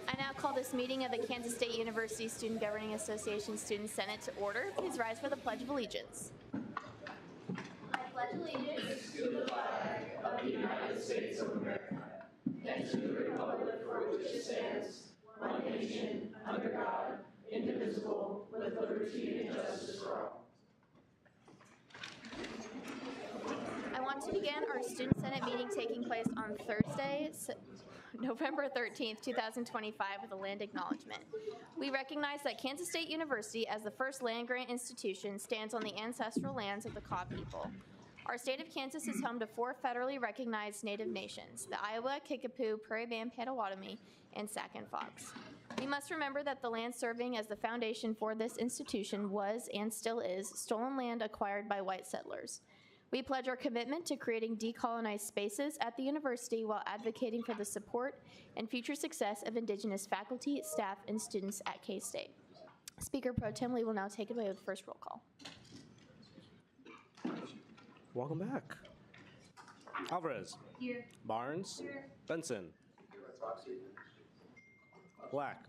I now call this meeting of the Kansas State University Student Governing Association Student Senate to order. Please rise for the Pledge of Allegiance. I pledge allegiance to the flag of the United States of America and to the republic for which it stands, one nation, under God, indivisible, with liberty and justice for all. I want to begin our Student Senate meeting taking place on Thursday, November 13th, 2025, with a land acknowledgement. We recognize that Kansas State University, as the first land-grant institution, stands on the ancestral lands of the Kaw people. Our state of Kansas is home to 4 federally recognized Native nations: the Iowa, Kickapoo, Prairie Band, Potawatomi, and Sac and Fox. We must remember that the land serving as the foundation for this institution was, and still is, stolen land acquired by white settlers. We pledge our commitment to creating decolonized spaces at the university while advocating for the support and future success of Indigenous faculty, staff, and students at K-State. Speaker Pro Tem Lee will now take it away with the first roll call. Welcome back. Alvarez. Here. Barnes. Here. Benson. Black.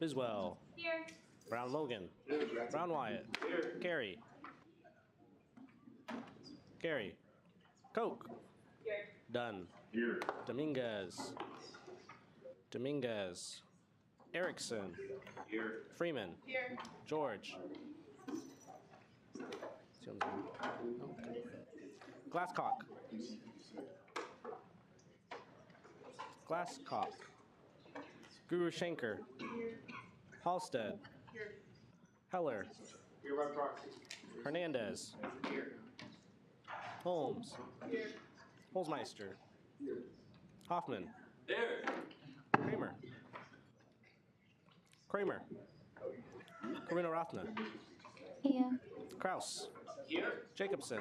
Biswell. Here. Brown Logan. Brown Wyatt. Carey. Carey. Koch. Here. Dunn. Here. Dominguez. Dominguez. Erickson. Here. Freeman. Here. George. Glasscock. Glasscock. Guru Shanker. Halstead. Heller. Here by proxy. Hernandez. Here. Holmes. Here. Holzmeister. Here. Hoffman. There. Kramer. Kramer. Karina Rothna. Here. Kraus. Here. Jacobson.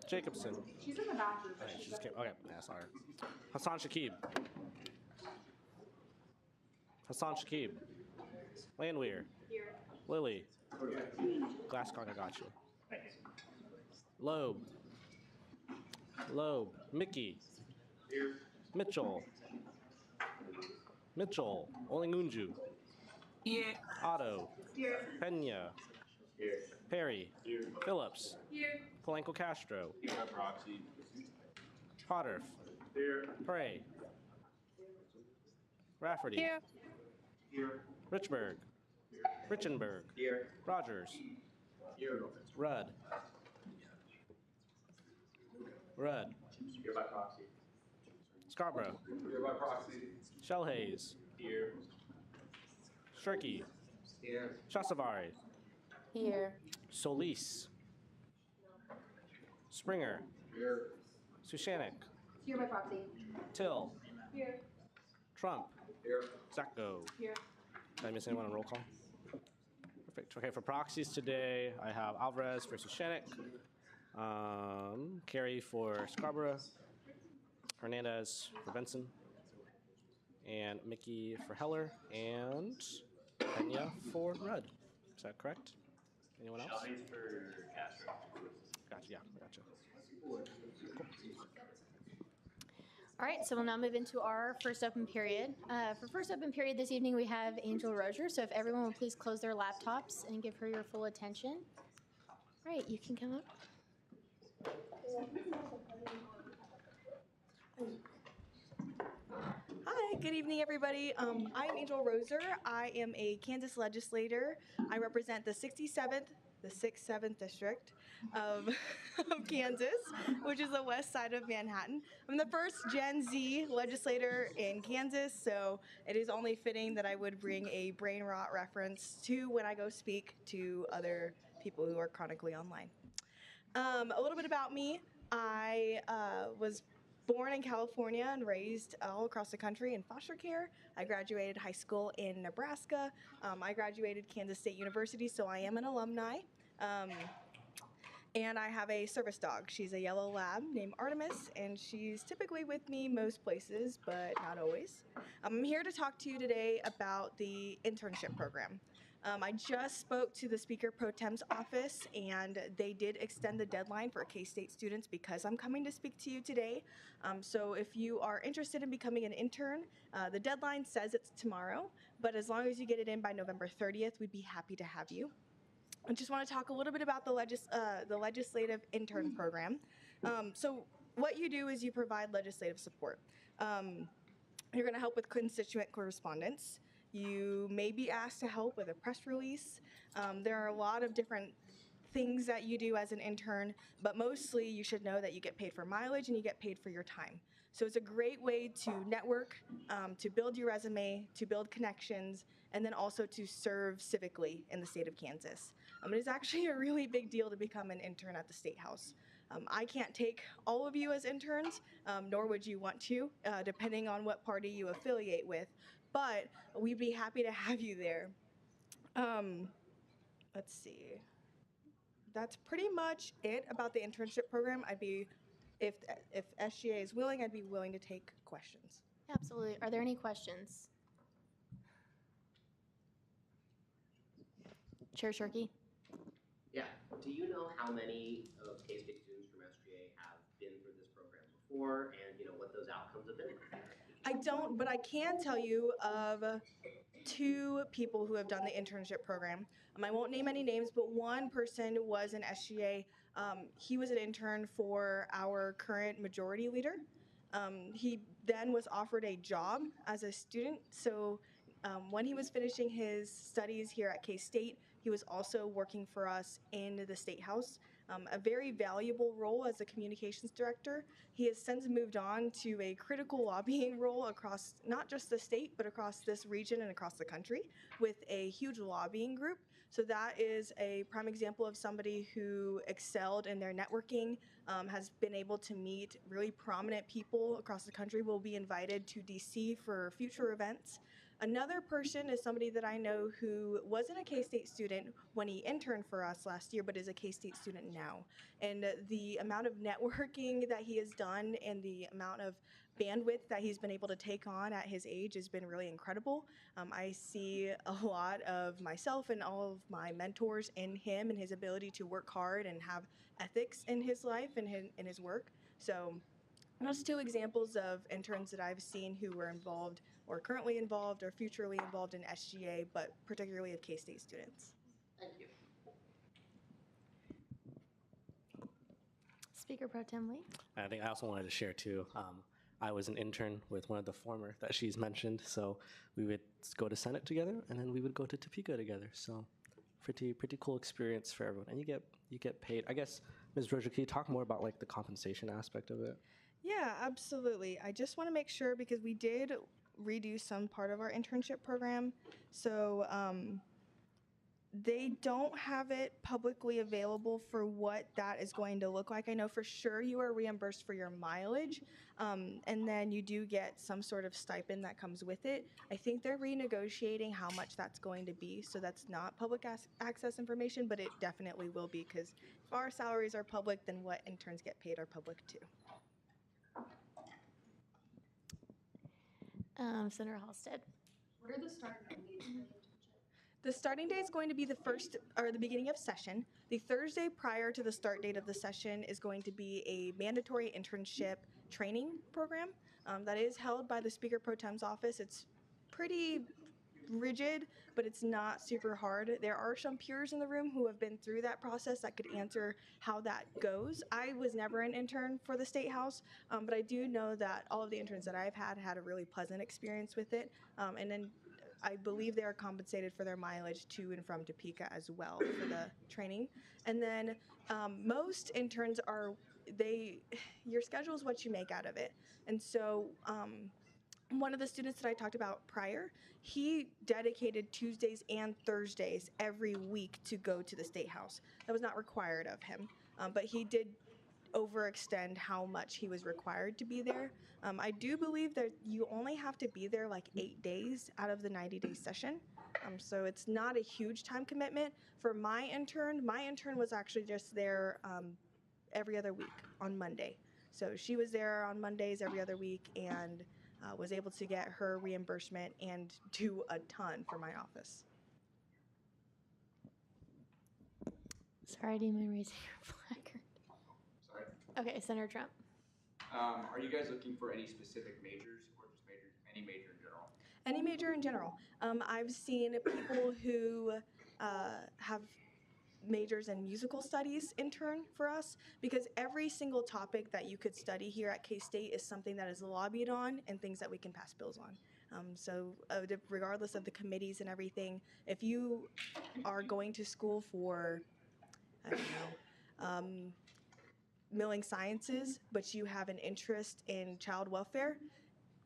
Jacobson. She's in the bathroom. Okay, yeah, sorry. Hassan Shakib. Hassan Shakib. Landwehr. Here. Lilly. Glasscock, I got you. Loeb. Loeb. Mickey. Here. Mitchell. Mitchell. Olingunju. Here. Otto. Here. Pena. Here. Perry. Here. Phillips. Here. Polanco Castro. Here by proxy. Potter. Here. Prey. Rafferty. Here. Here. Richburg. Richenberg. Here. Rogers. Here. Rudd. Rudd. Here by proxy. Scarborough. Here by proxy. Shellhaze. Here. Shirky. Here. Chasavari. Here. Solis. Springer. Here. Sushanik. Here by proxy. Till. Here. Trump. Here. Zacko. Here. Did I miss anyone on roll call? Perfect. Okay, for proxies today, I have Alvarez for Sushanik, Carey for Scarborough, Hernandez for Benson, and Mickey for Heller, and Pena for Rudd. Is that correct? Anyone else? Shellhaze for Castro. Gotcha, yeah, gotcha. Cool. All right, so we'll now move into our first open period. For first open period this evening, we have Angel Rozier. So if everyone will please close their laptops and give her your full attention. All right, you can come up. Good evening, everybody. I'm Angel Roser. I am a Kansas legislator. I represent the 67th, the 6th, 7th district of, of Kansas, which is the west side of Manhattan. I'm the first Gen Z legislator in Kansas, so it is only fitting that I would bring a brain rot reference to when I go speak to other people who are chronically online. A little bit about me. I was born in California and raised all across the country in foster care. I graduated high school in Nebraska. I graduated Kansas State University, so I am an alumni. And I have a service dog. She's a yellow lab named Artemis, and she's typically with me most places, but not always. I'm here to talk to you today about the internship program. I just spoke to the Speaker Pro Tem's office, and they did extend the deadline for K-State students because I'm coming to speak to you today. So if you are interested in becoming an intern, the deadline says it's tomorrow, but as long as you get it in by November 30th, we'd be happy to have you. I just want to talk a little bit about the legislative intern program. So what you do is you provide legislative support. You're going to help with constituent correspondence. You may be asked to help with a press release. There are a lot of different things that you do as an intern, but mostly you should know that you get paid for mileage and you get paid for your time. So it's a great way to network, to build your resume, to build connections, and then also to serve civically in the state of Kansas. It is actually a really big deal to become an intern at the State House. I can't take all of you as interns, nor would you want to, depending on what party you affiliate with, but we'd be happy to have you there. Let's see. That's pretty much it about the internship program. If SGA is willing, I'd be willing to take questions. Absolutely. Are there any questions? Chair Shirky? Yeah. Do you know how many of K-State students from SGA have been through this program before, and what those outcomes have been like? I don't, but I can tell you of 2 people who have done the internship program. I won't name any names, but one person was an SGA. He was an intern for our current majority leader. He then was offered a job as a student. So when he was finishing his studies here at K-State, he was also working for us in the State House. A very valuable role as a communications director. He has since moved on to a critical lobbying role across not just the state, but across this region and across the country with a huge lobbying group. So that is a prime example of somebody who excelled in their networking, has been able to meet really prominent people across the country, will be invited to DC for future events. Another person is somebody that I know who wasn't a K-State student when he interned for us last year, but is a K-State student now. And the amount of networking that he has done and the amount of bandwidth that he's been able to take on at his age has been really incredible. I see a lot of myself and all of my mentors in him and his ability to work hard and have ethics in his life and in his work. So those 2 examples of interns that I've seen who were involved or currently involved or futurely involved in SGA, but particularly of K-State students. Thank you. Speaker Pro Tem Lee? I think I also wanted to share too. I was an intern with one of the former that she's mentioned, so we would go to Senate together, and then we would go to Topeka together. So pretty cool experience for everyone, and you get paid. I guess, Ms. Roger, can you talk more about like the compensation aspect of it? Yeah, absolutely. I just want to make sure because we did redo some part of our internship program. So they don't have it publicly available for what that is going to look like. I know for sure you are reimbursed for your mileage, and then you do get some sort of stipend that comes with it. I think they're renegotiating how much that's going to be, so that's not public access information, but it definitely will be because if our salaries are public, then what interns get paid are public too. Senator Halstead? What are the start dates for the internship? The starting date is going to be the beginning of session. The Thursday prior to the start date of the session is going to be a mandatory internship training program that is held by the Speaker Pro Tem's office. It's pretty rigid, but it's not super hard. There are some peers in the room who have been through that process that could answer how that goes. I was never an intern for the State House, but I do know that all of the interns that I've had a really pleasant experience with it. And then I believe they are compensated for their mileage to and from Topeka as well for the training. And then most interns your schedule is what you make out of it. And so one of the students that I talked about prior, he dedicated Tuesdays and Thursdays every week to go to the State House. That was not required of him, but he did overextend how much he was required to be there. I do believe that you only have to be there like 8 days out of the 90-day session. So it's not a huge time commitment. For my intern was actually just there every other week on Monday. So she was there on Mondays every other week and was able to get her reimbursement and do a ton for my office. Sorry, do you mind raising your placard? Sorry. Okay, Senator Trump. Are you guys looking for any specific majors or just any major in general? Any major in general. I've seen people who have majors in musical studies intern for us because every single topic that you could study here at K-State is something that is lobbied on and things that we can pass bills on. So regardless of the committees and everything, if you are going to school for, I don't know, milling sciences, but you have an interest in child welfare,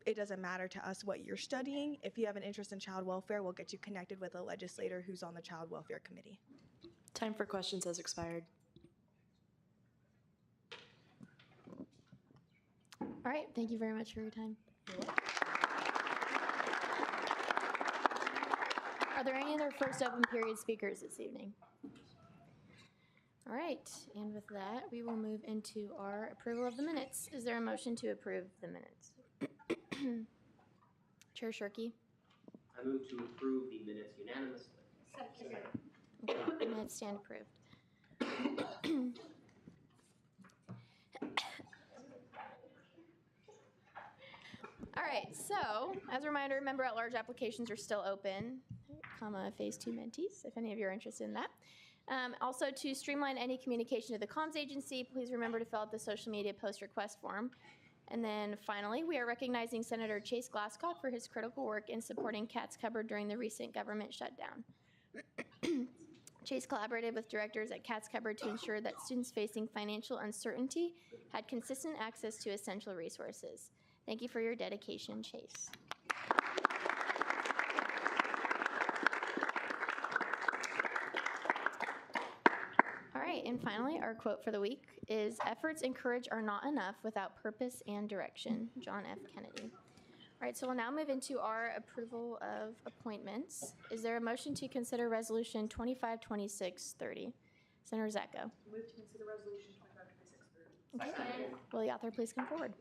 it doesn't matter to us what you're studying. If you have an interest in child welfare, we'll get you connected with a legislator who's on the child welfare committee. Time for questions has expired. All right, thank you very much for your time. Are there any other first open period speakers this evening? All right, and with that, we will move into our approval of the minutes. Is there a motion to approve the minutes? Chair Shirkey? I move to approve the minutes unanimously. Second. Okay, minutes stand approved. All right, so as a reminder, member at large applications are still open, phase 2 mentees, if any of you are interested in that. Also, to streamline any communication to the comms agency, please remember to fill out the social media post request form. And then finally, we are recognizing Senator Chase Glasscock for his critical work in supporting Cats Cupboard during the recent government shutdown. Chase collaborated with directors at Cats Cupboard to ensure that students facing financial uncertainty had consistent access to essential resources. Thank you for your dedication, Chase. All right, and finally, our quote for the week is, "Efforts and courage are not enough without purpose and direction." John F. Kennedy. All right, so we'll now move into our approval of appointments. Is there a motion to consider Resolution 252630? Senator Zacco. Move to consider resolution 252630. Okay. Will the author please come forward?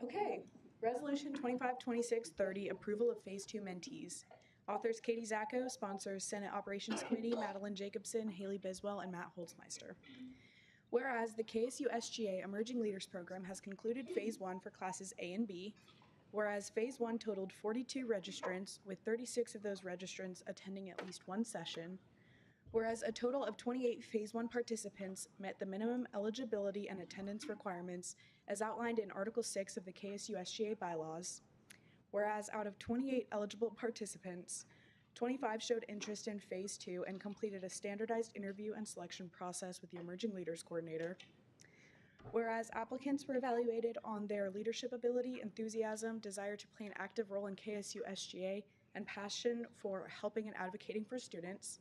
Okay, Resolution 252630, approval of Phase 2 mentees. Authors Katie Zacco, sponsors Senate Operations Committee, Madeline Jacobson, Haley Biswell, and Matt Holzmeister. Whereas the KSU SGA Emerging Leaders Program has concluded Phase 1 for classes A and B, whereas Phase 1 totaled 42 registrants, with 36 of those registrants attending at least one session, whereas a total of 28 Phase 1 participants met the minimum eligibility and attendance requirements as outlined in Article 6 of the KSU SGA bylaws, whereas out of 28 eligible participants, 25 showed interest in Phase 2 and completed a standardized interview and selection process with the Emerging Leaders Coordinator, whereas applicants were evaluated on their leadership ability, enthusiasm, desire to play an active role in KSU SGA, and passion for helping and advocating for students,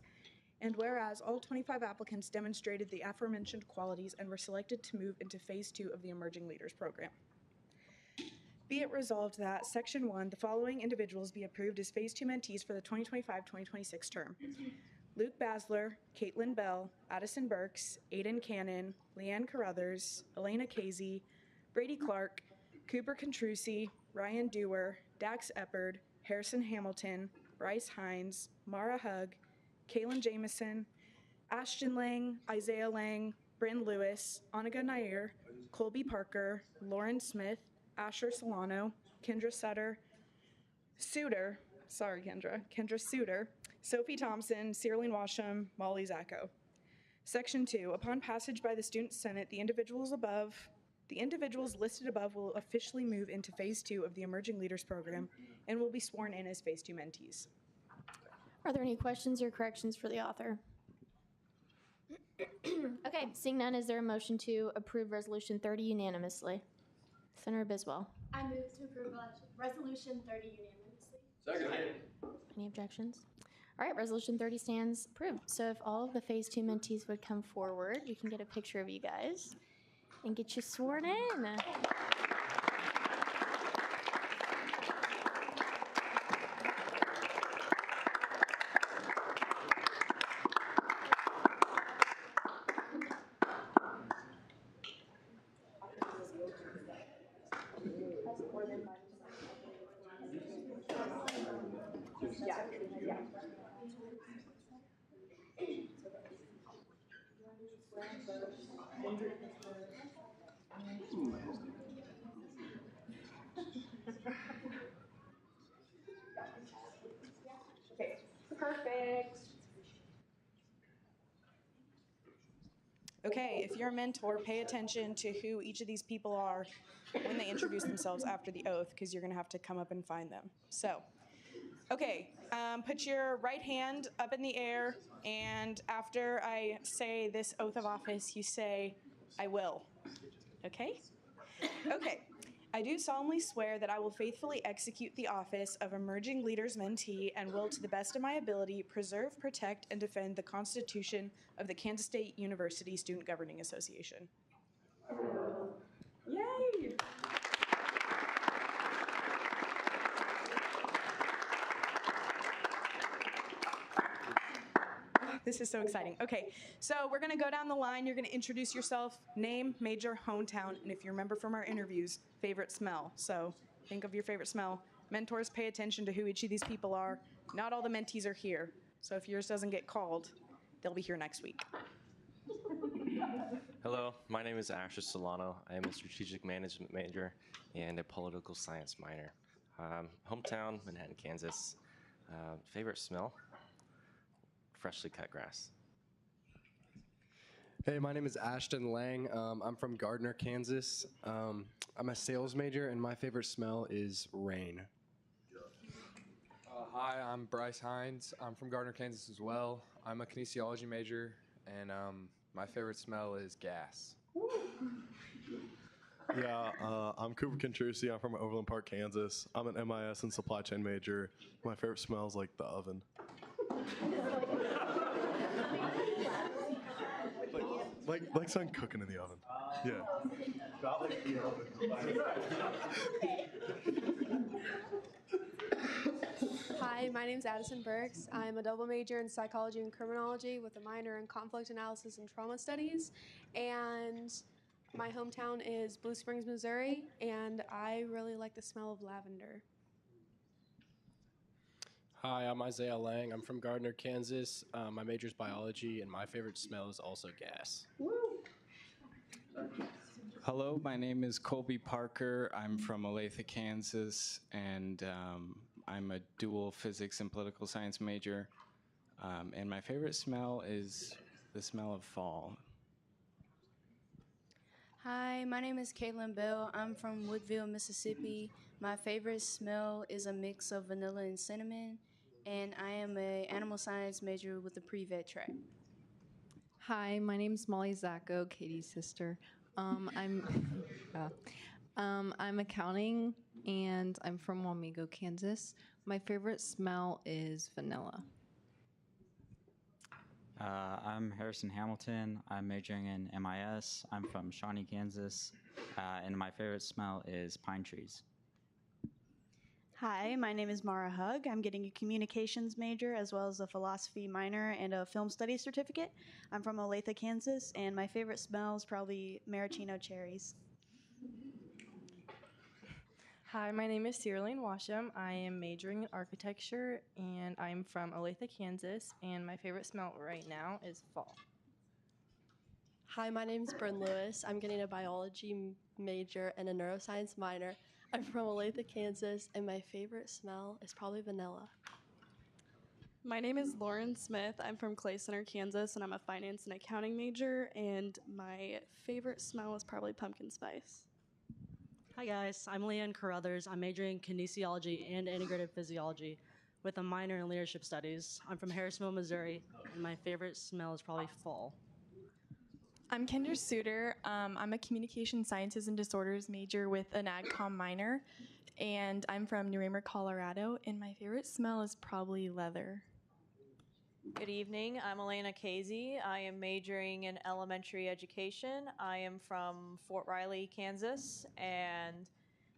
and whereas all 25 applicants demonstrated the aforementioned qualities and were selected to move into Phase 2 of the Emerging Leaders Program. Be it resolved that Section 1, the following individuals be approved as Phase 2 mentees for the 2025-2026 term. Luke Basler, Caitlin Bell, Addison Burks, Aiden Cannon, Leanne Carruthers, Elena Casey, Brady Clark, Cooper Contrusi, Ryan Dewar, Dax Eppard, Harrison Hamilton, Bryce Hines, Mara Hugg, Kaylin Jameson, Ashton Lang, Isaiah Lang, Bryn Lewis, Annika Nair, Colby Parker, Lauren Smith, Asher Solano, Kendra Kendra Suter, Sophie Thompson, Cyrline Washam, Molly Zacco. Section 2, upon passage by the Student Senate, the individuals listed above will officially move into Phase 2 of the Emerging Leaders Program and will be sworn in as Phase 2 mentees. Are there any questions or corrections for the author? Okay, seeing none, is there a motion to approve Resolution 30 unanimously? Senator Biswell. I move to approve Resolution 30 unanimously. Second. Any objections? All right, Resolution 30 stands approved. So if all of the Phase 2 mentees would come forward, we can get a picture of you guys and get you sworn in. Perfect. Okay, if you're a mentor, pay attention to who each of these people are when they introduce themselves after the oath, because you're going to have to come up and find them. So, okay, put your right hand up in the air, and after I say this oath of office, you say, "I will." Okay? Okay. I do solemnly swear that I will faithfully execute the office of Emerging Leaders Mentee and will, to the best of my ability, preserve, protect, and defend the Constitution of the Kansas State University Student Governing Association. Yay! This is so exciting. Okay, so we're going to go down the line. You're going to introduce yourself, name, major, hometown, and if you remember from our interviews, favorite smell. So think of your favorite smell. Mentors, pay attention to who each of these people are. Not all the mentees are here, so if yours doesn't get called, they'll be here next week. Hello, my name is Asher Solano. I am a strategic management major and a political science minor. Hometown, Manhattan, Kansas. Favorite smell? Freshly cut grass. Hey, my name is Ashton Lang. I'm from Gardner, Kansas. I'm a sales major, and my favorite smell is rain. Hi, I'm Bryce Hines. I'm from Gardner, Kansas as well. I'm a kinesiology major, and my favorite smell is gas. Yeah, I'm Cooper Contrusi. I'm from Overland Park, Kansas. I'm an MIS and supply chain major. My favorite smell is like the oven. Like something cooking in the oven. Yeah. Hi, my name is Addison Burks. I'm a double major in psychology and criminology with a minor in conflict analysis and trauma studies. And my hometown is Blue Springs, Missouri, and I really like the smell of lavender. Hi, I'm Isaiah Lang. I'm from Gardner, Kansas. My major is biology, and my favorite smell is also gas. Hello, my name is Colby Parker. I'm from Olathe, Kansas, and I'm a dual physics and political science major. And my favorite smell is the smell of fall. Hi, my name is Caitlin Bell. I'm from Woodville, Mississippi. My favorite smell is a mix of vanilla and cinnamon, and I am an animal science major with a pre-vet track. Hi, my name's Molly Zacco, Katie's sister. I'm accounting, and I'm from Wamego, Kansas. My favorite smell is vanilla. I'm Harrison Hamilton. I'm majoring in MIS. I'm from Shawnee, Kansas, and my favorite smell is pine trees. Hi, my name is Mara Hug. I'm getting a communications major as well as a philosophy minor and a film studies certificate. I'm from Olathe, Kansas, and my favorite smell is probably maraschino cherries. Hi, my name is Cyrline Washam. I am majoring in architecture, and I'm from Olathe, Kansas, and my favorite smell right now is fall. Hi, my name is Bryn Lewis. I'm getting a biology major and a neuroscience minor. I'm from Olathe, Kansas, and my favorite smell is probably vanilla. My name is Lauren Smith. I'm from Clay Center, Kansas, and I'm a finance and accounting major, and my favorite smell is probably pumpkin spice. Hi guys, I'm Leanne Carruthers. I'm majoring in kinesiology and integrative physiology with a minor in leadership studies. I'm from Harrisville, Missouri, and my favorite smell is probably fall. I'm Kendra Suter. I'm a communication sciences and disorders major with an AgCom minor, and I'm from New Raymer, Colorado, and my favorite smell is probably leather. Good evening. I'm Elena Casey. I am majoring in elementary education. I am from Fort Riley, Kansas, and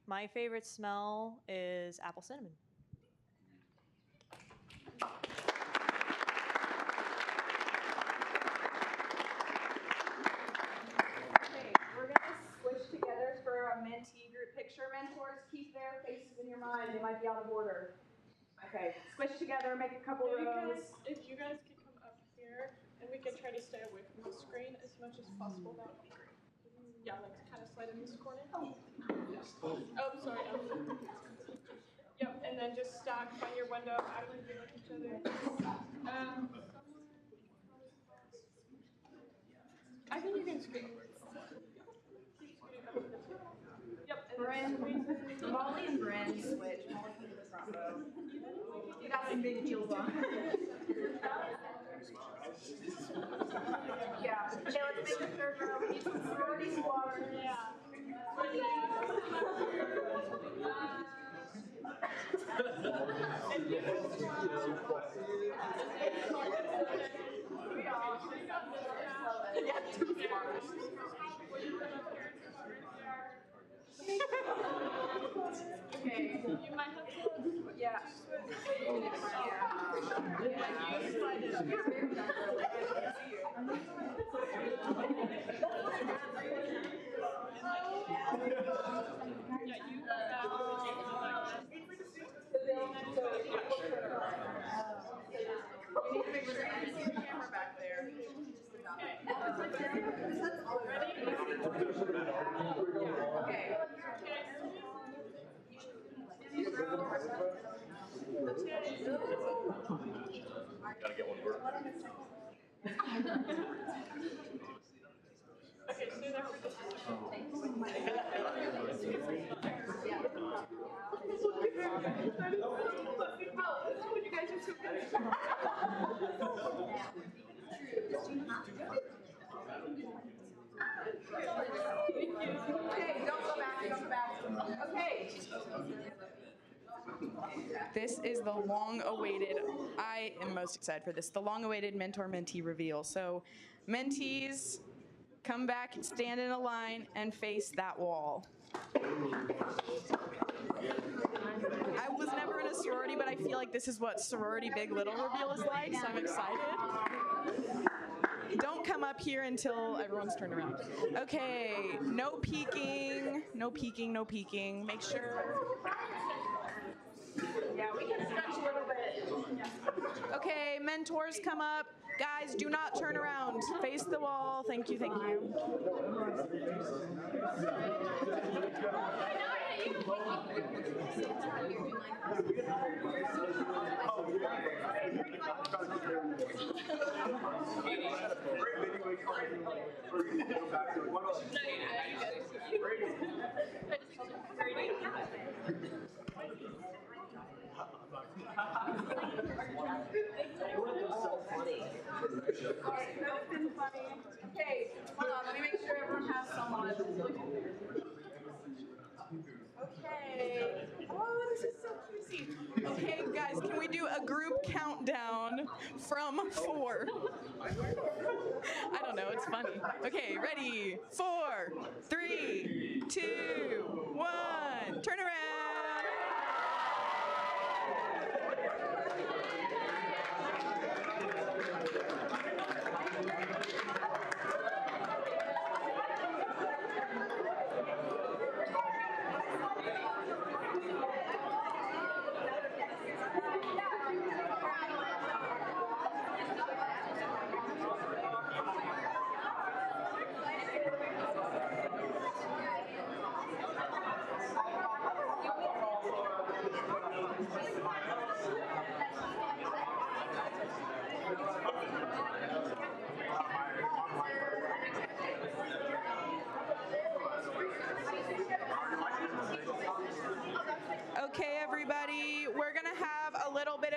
my favorite smell is apple cinnamon. Okay, we're going to switch together for a mentee group picture. Mentors, keep their faces in your mind. They might be out of order. Okay, switch together, make a couple rows. If you guys could come up here and we can try to stay away from the screen as much as possible, that would be great. Yeah, like kind of slide in this corner. Oh, sorry. Yep, and then just stack, find your window, act like you like each other. I think you can scream. Yep, and Molly and Bryn switch. Molly, come to the front row. You got some big heels on. Yeah. Okay, let's make a third row. We need some sorority squatters. Yeah. Okay. You might have to. Yeah. You need to make sure you see the camera back there. Okay. Gotta get one word. Okay, stay there for just a second. You guys are so good. Okay, don't go back, Okay. This is the long-awaited, I am most excited for this, the long-awaited mentor-mentee reveal. So mentees, come back, stand in a line, and face that wall. I was never in a sorority, but I feel like this is what sorority Big Little reveal is like, so I'm excited. Don't come up here until everyone's turned around. Okay, no peeking, no peeking, no peeking. Make sure. Yeah, we can stretch a little bit. Okay, mentors come up. Guys, do not turn around. Face the wall. Thank you, thank you. Alright, that's been funny. Okay, hold on, let me make sure everyone has someone. Okay. Oh, this is so cutesy. Okay, guys, can we do a group countdown from 4? I don't know, it's funny. Okay, ready? 4, 3, 2, 1. Turn around.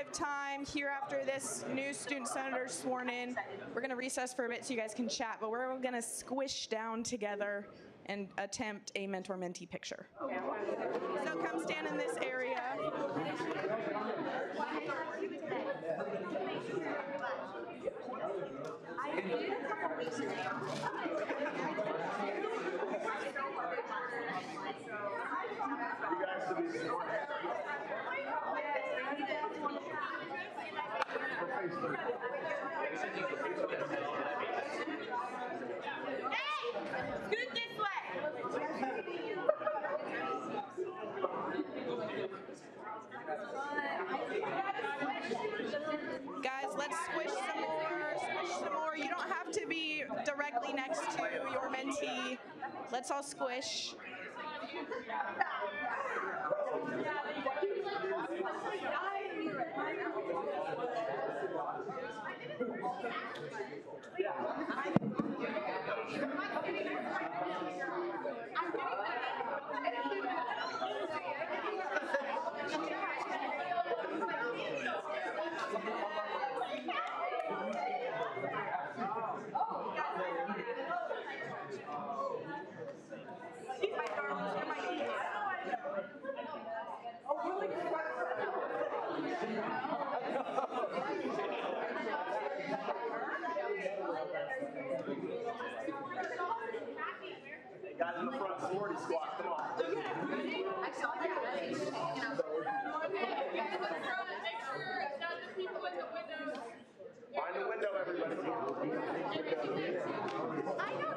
break time here after this new student senator is sworn in. We're going to recess for a bit so you guys can chat, but we're going to squish down together and attempt a mentor-mentee picture. So come stand in this area. Guys, let's squish some more, squish some more. You don't have to be directly next to your mentee. Let's all squish. Guys in the front, sorority squad, come on. I saw that. Find the window, everybody. I know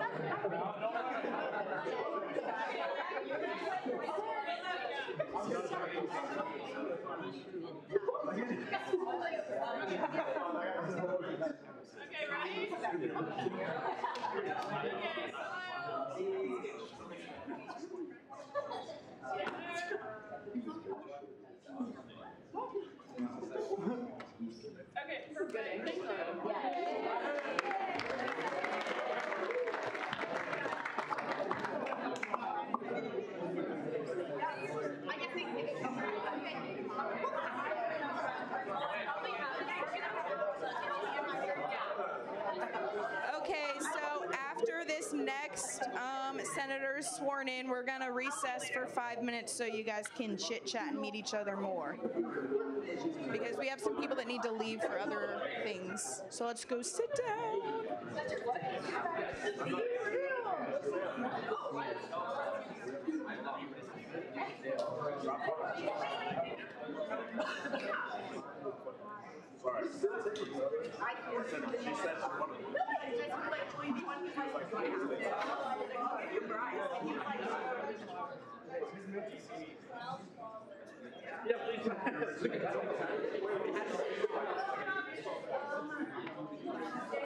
Okay, ready? Okay, perfect. Thank you. Okay, so after this next senator is sworn in, we're going to recess for 5 minutes so you guys can chit-chat and meet each other more. Because we have some people that need to leave for other things. So let's go sit down.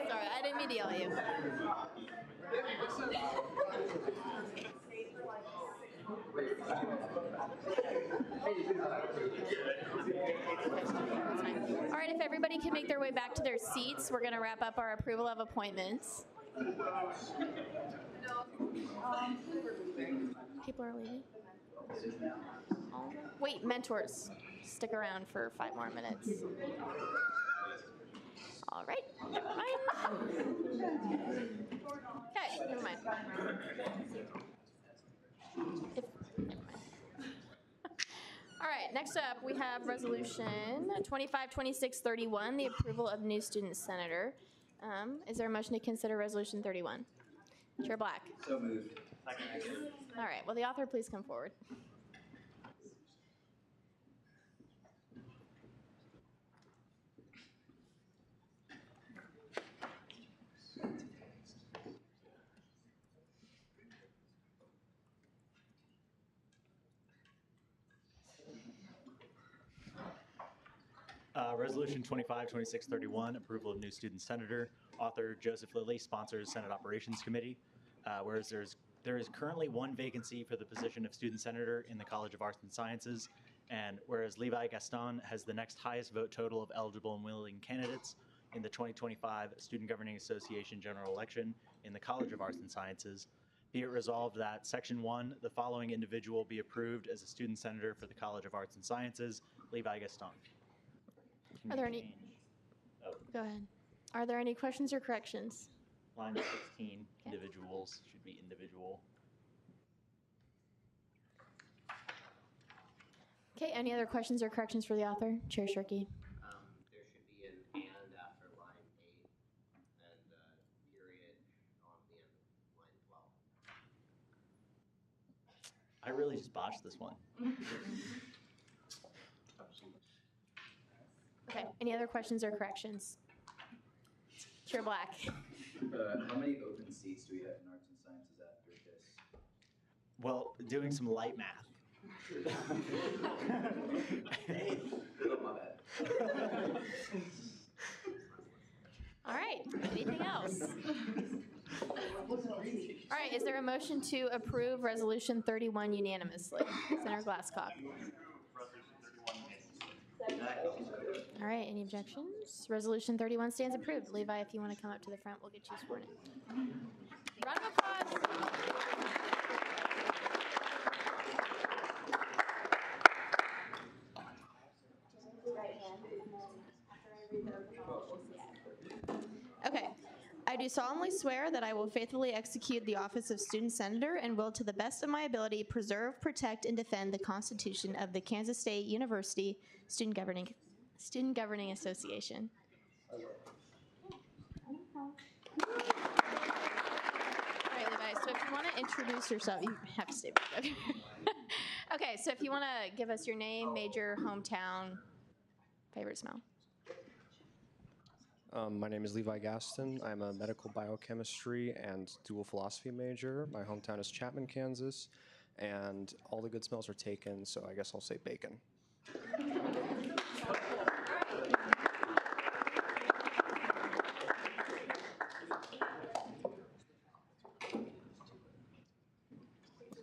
Sorry, I didn't mean to yell at you. All right, if everybody can make their way back to their seats, we're going to wrap up our approval of appointments. People are leaving. Wait, mentors, stick around for 5 more minutes. All right, never mind. Okay, never mind. Never mind. All right, next up we have resolution 252631, the approval of new student senator. Is there a motion to consider resolution 31? Chair Black. So moved. All right, will the author please come forward? Resolution 252631, approval of new student senator. Author Joseph Lilly, sponsors Senate Operations Committee. Whereas there is currently 1 vacancy for the position of student senator in the College of Arts and Sciences, and whereas Levi Gaston has the next highest vote total of eligible and willing candidates in the 2025 Student Governing Association general election in the College of Arts and Sciences, be it resolved that Section 1, the following individual be approved as a student senator for the College of Arts and Sciences, Levi Gaston. Can Are we there any? change- Oh, Go ahead. Are there any questions or corrections? line 16, individuals should be individual. Okay, any other questions or corrections for the author? Chair Shirky. There should be an and after line 8 and period on the end of line 12. I really just botched this one. Okay, any other questions or corrections? Chair Black. How many open seats do we have in arts and sciences after this? Well, doing some light math. Oh, my bad. All right, anything else? All right, is there a motion to approve Resolution 31 unanimously? Senator Glasscock. All right, any objections? Resolution 31 stands approved. Levi, if you want to come up to the front, we'll get you sworn in. Round of applause. Okay. I do solemnly swear that I will faithfully execute the office of Student Senator and will, to the best of my ability, preserve, protect, and defend the Constitution of the Kansas State University Student Governing Association. All right, Levi, so if you want to introduce yourself, you have to stay back up here. Okay, so if you want to give us your name, major, hometown, favorite smell. My name is Levi Gaston. I'm a medical biochemistry and dual philosophy major. My hometown is Chapman, Kansas, and all the good smells are taken, so I guess I'll say bacon.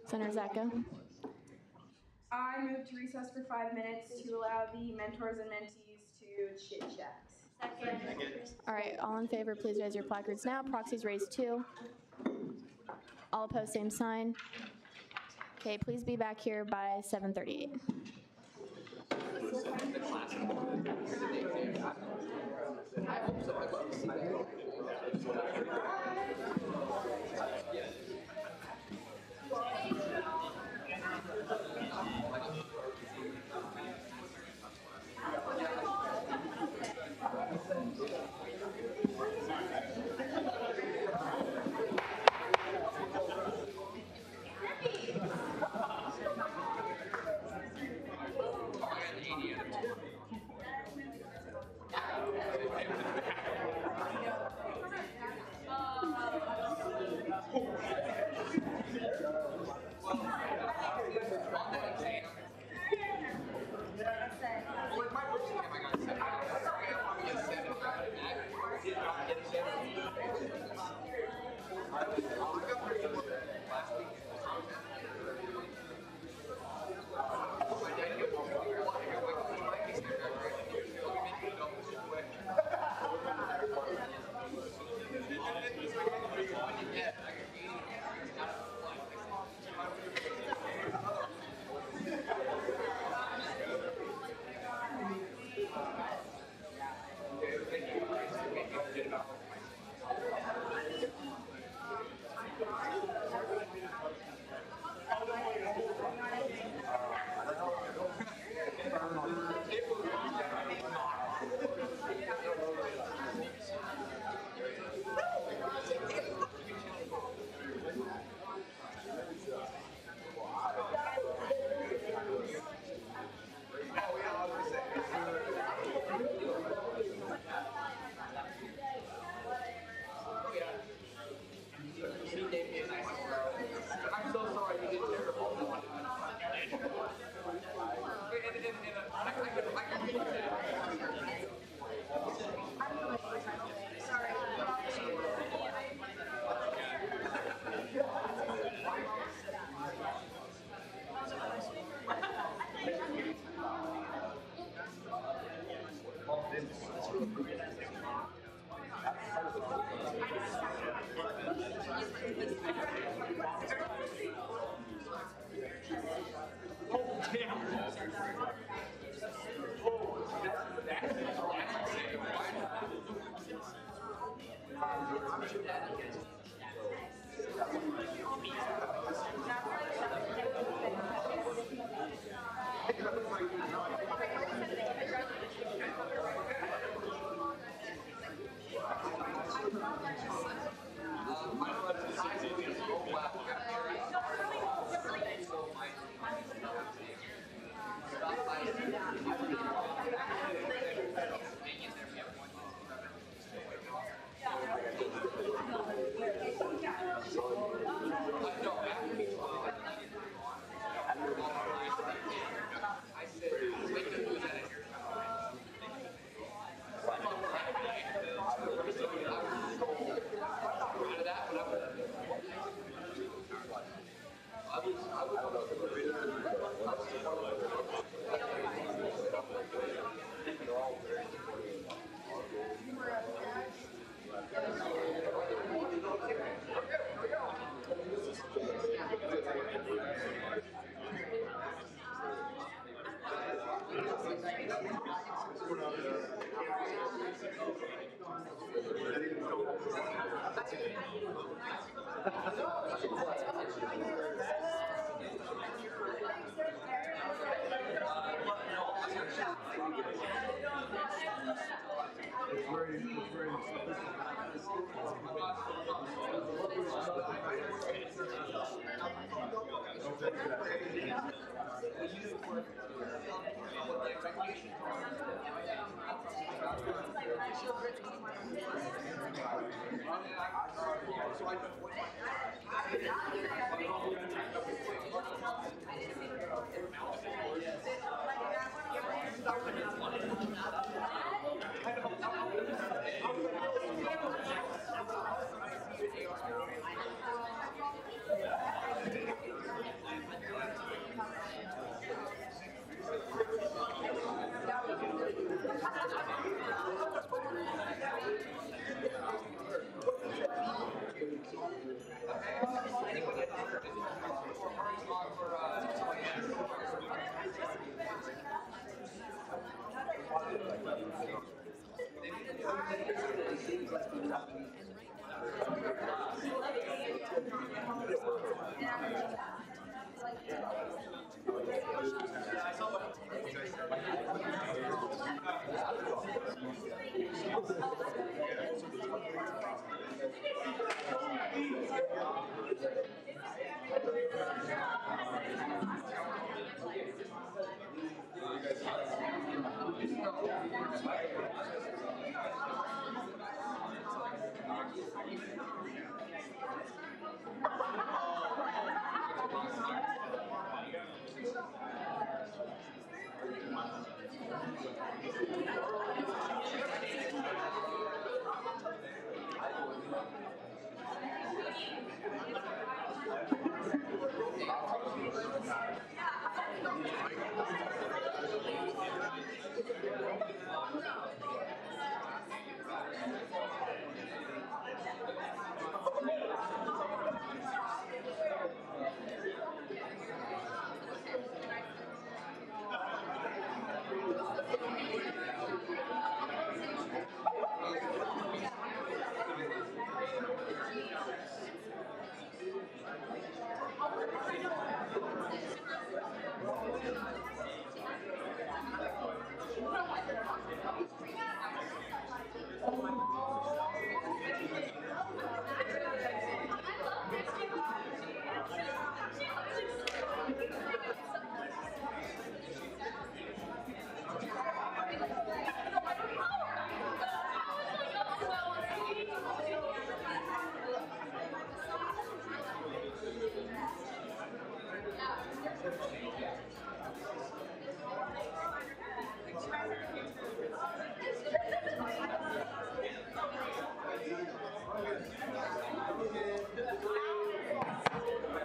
Senator Zacko. I move to recess for 5 minutes to allow the mentors and mentees to chit chat. Second. All right, all in favor, please raise your placards now. Proxies raised 2. All opposed, same sign. Okay, please be back here by 7:38.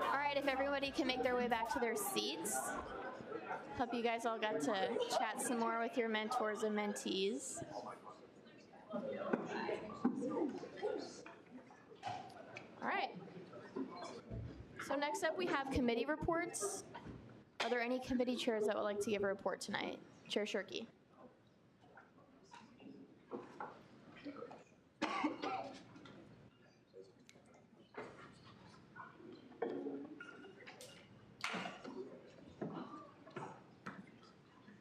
All right, if everybody can make their way back to their seats. Hope you guys all got to chat some more with your mentors and mentees. All right. So next up we have committee reports. Are there any committee chairs that would like to give a report tonight? Chair Shirky.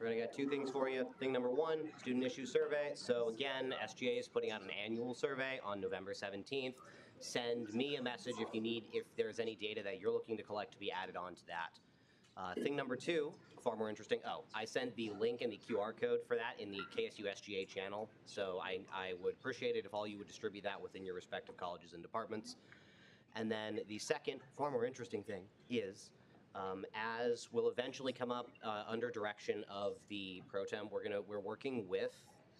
gonna get two things for you. Thing number one, student issue survey. So again, SGA is putting out an annual survey on November 17th. Send me a message if there's any data that you're looking to collect to be added on to that. Thing number two, far more interesting. Oh, I sent the link and the QR code for that in the KSU SGA channel. So I would appreciate it if all you would distribute that within your respective colleges and departments. And then the second, far more interesting thing is, as will eventually come up under direction of the pro tem, we're working with,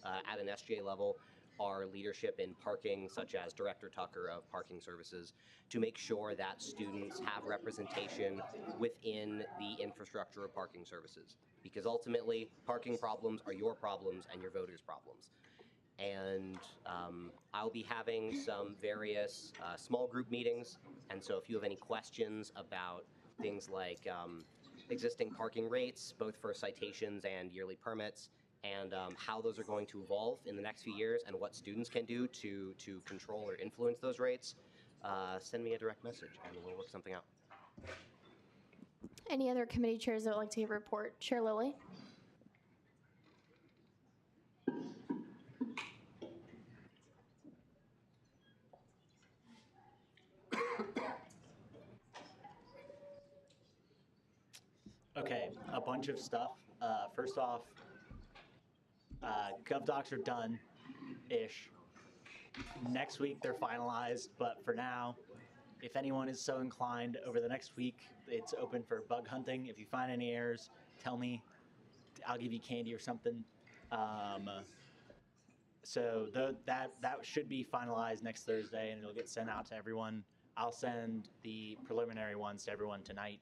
at an SGA level, our leadership in parking, such as Director Tucker of Parking Services, to make sure that students have representation within the infrastructure of parking services. Because ultimately, parking problems are your problems and your voters' problems. And I'll be having some various small group meetings. And so if you have any questions about things like existing parking rates, both for citations and yearly permits, and how those are going to evolve in the next few years and what students can do to control or influence those rates, send me a direct message and we'll work something out. Any other committee chairs that would like to give a report? Chair Lilly. Okay, a bunch of stuff. First off, GovDocs are done-ish. Next week they're finalized, but for now, if anyone is so inclined, over the next week, it's open for bug hunting. If you find any errors, tell me. I'll give you candy or something. So that should be finalized next Thursday, and it'll get sent out to everyone. I'll send the preliminary ones to everyone tonight.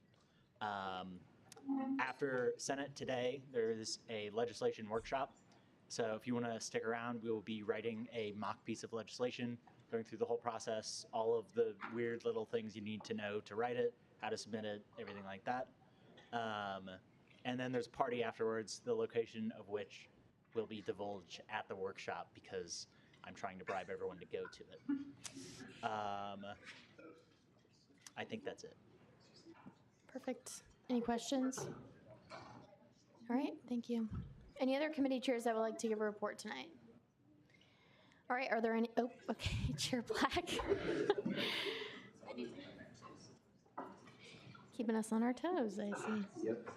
After Senate today, there's a legislation workshop. So if you want to stick around, we will be writing a mock piece of legislation, going through the whole process, all of the weird little things you need to know to write it, how to submit it, everything like that. And then there's a party afterwards, the location of which will be divulged at the workshop because I'm trying to bribe everyone to go to it. I think that's it. Perfect. Any questions? All right, thank you. Any other committee chairs that would like to give a report tonight? All right, are there any? Oh, okay, Chair Black. Keeping us on our toes, I see. Yep.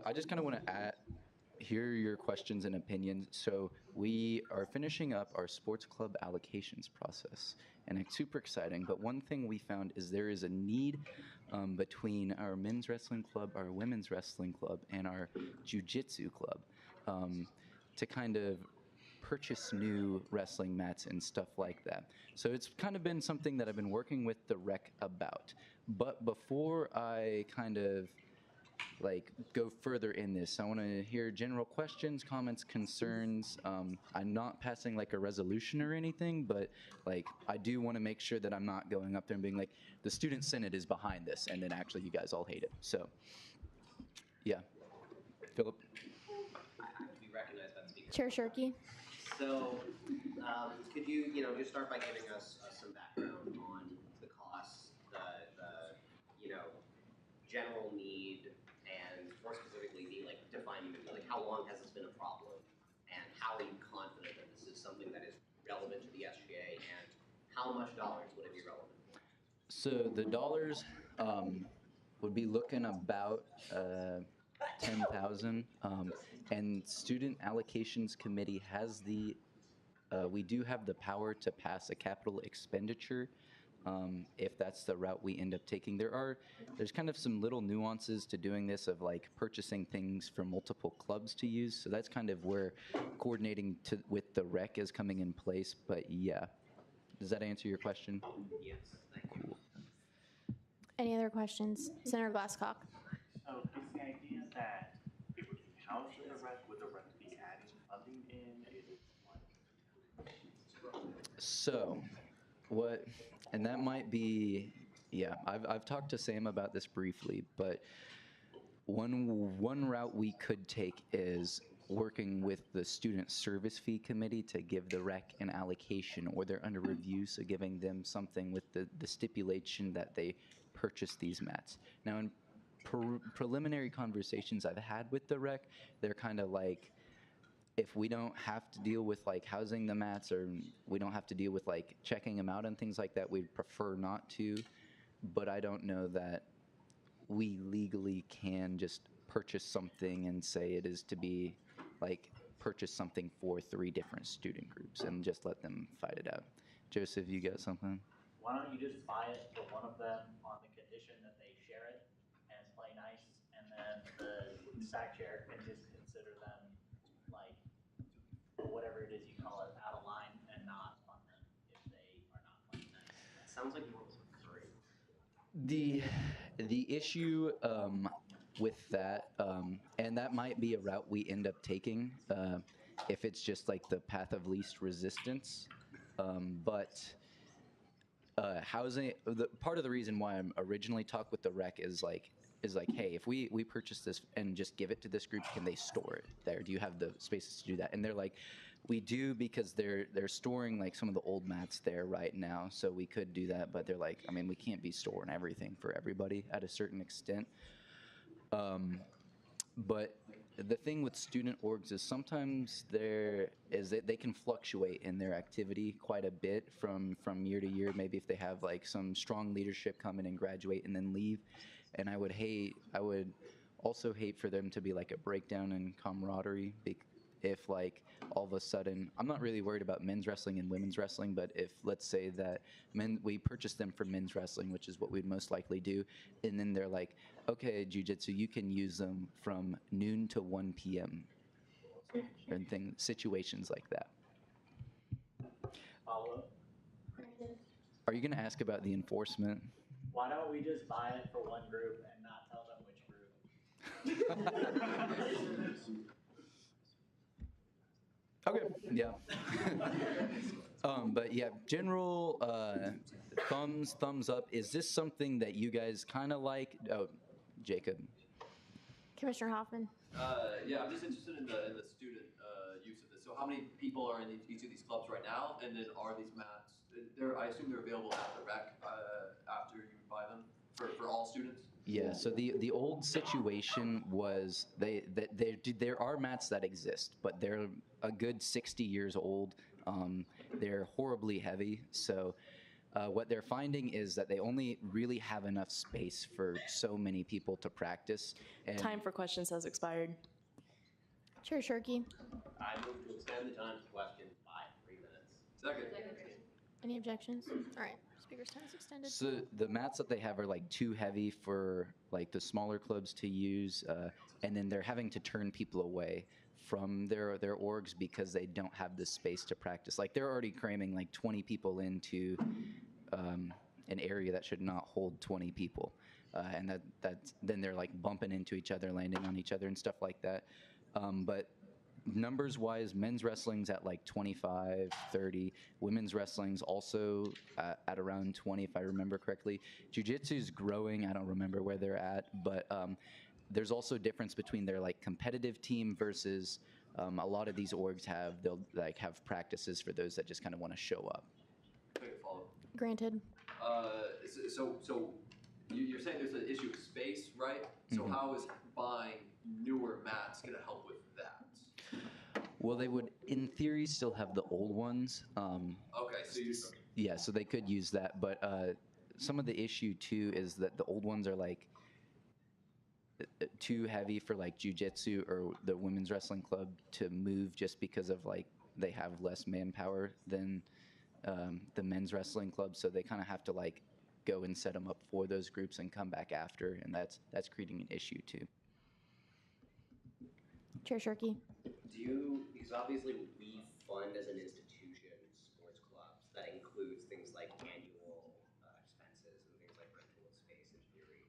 I just kind of want to hear your questions and opinions. So we are finishing up our sports club allocations process, and it's super exciting. But one thing we found is there is a need between our men's wrestling club, our women's wrestling club, and our jiu-jitsu club to kind of purchase new wrestling mats and stuff like that. So it's kind of been something that I've been working with the rec about. But before I kind of go further in this, I want to hear general questions, comments, concerns. I'm not passing a resolution or anything, but I do want to make sure that I'm not going up there and being like, the student senate is behind this, and then actually you guys all hate it. So, yeah. Philip? We recognize that speaker. Chair Shirky. So, could you, just start by giving us some background on the costs, the general need, and more specifically, defining how long has this been a problem, and how are you confident that this is something that is relevant to the SGA, and how much dollars would it be relevant? So the dollars would be looking about 10,000, and Student Allocations Committee has we do have the power to pass a capital expenditure if that's the route we end up taking. There's kind of some little nuances to doing this of purchasing things for multiple clubs to use. So that's kind of where coordinating with the rec is coming in place. But yeah, does that answer your question? Yes, thank you. Cool. Any other questions? Senator Glasscock. Oh, is the idea that it would be housed in the rec, would the rec be adding funding in? So and that might be, yeah, I've talked to Sam about this briefly, but one route we could take is working with the Student Service Fee Committee to give the rec an allocation, or they're under review, so giving them something with the stipulation that they purchase these mats. Now, in preliminary conversations I've had with the rec, they're kind of like, if we don't have to deal with like housing the mats, or we don't have to deal with like checking them out and things like that, we'd prefer not to. But I don't know that we legally can just purchase something and say it is to be like purchase something for 3 different student groups and just let them fight it out. Joseph, you got something? Why don't you just buy it for one of them on the condition that they share it and play nice, and then the SAC chair can just consider them like whatever it is you call it, out of line, and not fund them if they are not playing nice. Sounds like you want to great. The issue with that, and that might be a route we end up taking if it's just like the path of least resistance. But housing, part of the reason why I'm originally talked with the rec is like, hey, if we purchase this and just give it to this group, can they store it there? Do you have the spaces to do that? And they're like, we do, because they're storing like some of the old mats there right now, so we could do that. But they're like, I mean, we can't be storing everything for everybody at a certain extent. But the thing with student orgs is sometimes they can fluctuate in their activity quite a bit from year to year. Maybe if they have like some strong leadership come in and graduate and then leave. And I would also hate for them to be like a breakdown in camaraderie. If like all of a sudden, I'm not really worried about men's wrestling and women's wrestling, but if let's say that we purchase them for men's wrestling, which is what we'd most likely do, and then they're like, okay, jiu-jitsu, you can use them from noon to 1 p.m. and situations like that. Follow up. Are you going to ask about the enforcement? Why don't we just buy it for one group and not tell them which group? Okay, yeah. But yeah, general thumbs up. Is this something that you guys kind of like? Oh, Jacob. Commissioner Hoffman. Yeah, I'm just interested in the student use of this. So how many people are in each of these clubs right now? And then are these mats, I assume they're available at the rec after you buy them for all students? Yeah, so the old situation was there are mats that exist, but they're a good 60 years old. They're horribly heavy, so what they're finding is that they only really have enough space for so many people to practice. And Time for questions has expired. Chair Shirky. I move to extend the time for questions by 3 minutes. Second. Any objections? All right. Speaker's time is extended. So the mats that they have are like too heavy for like the smaller clubs to use, and then they're having to turn people away from their orgs because they don't have the space to practice. Like they're already cramming like 20 people into an area that should not hold 20 people, and then they're like bumping into each other, landing on each other, and stuff like that. But numbers wise, men's wrestling's at like 25, 30. Women's wrestling's also at around 20, if I remember correctly. Jiu-jitsu's growing. I don't remember where they're at, but there's also a difference between their like competitive team versus a lot of these orgs they'll like have practices for those that just kind of want to show up. Quick follow-up. Granted. So you're saying there's an issue of space, right? So Mhm. how is buying newer mats going to help with that? Well, they would, in theory, still have the old ones. Okay, so Yeah, so they could use that, but some of the issue too is that the old ones are like too heavy for like jiu-jitsu or the women's wrestling club to move, just because of like they have less manpower than the men's wrestling club, so they kind of have to like go and set them up for those groups and come back after, and that's creating an issue too. Chair Shirky. Because obviously we fund as an institution sports clubs, that includes things like annual expenses and things like rental of space in theory.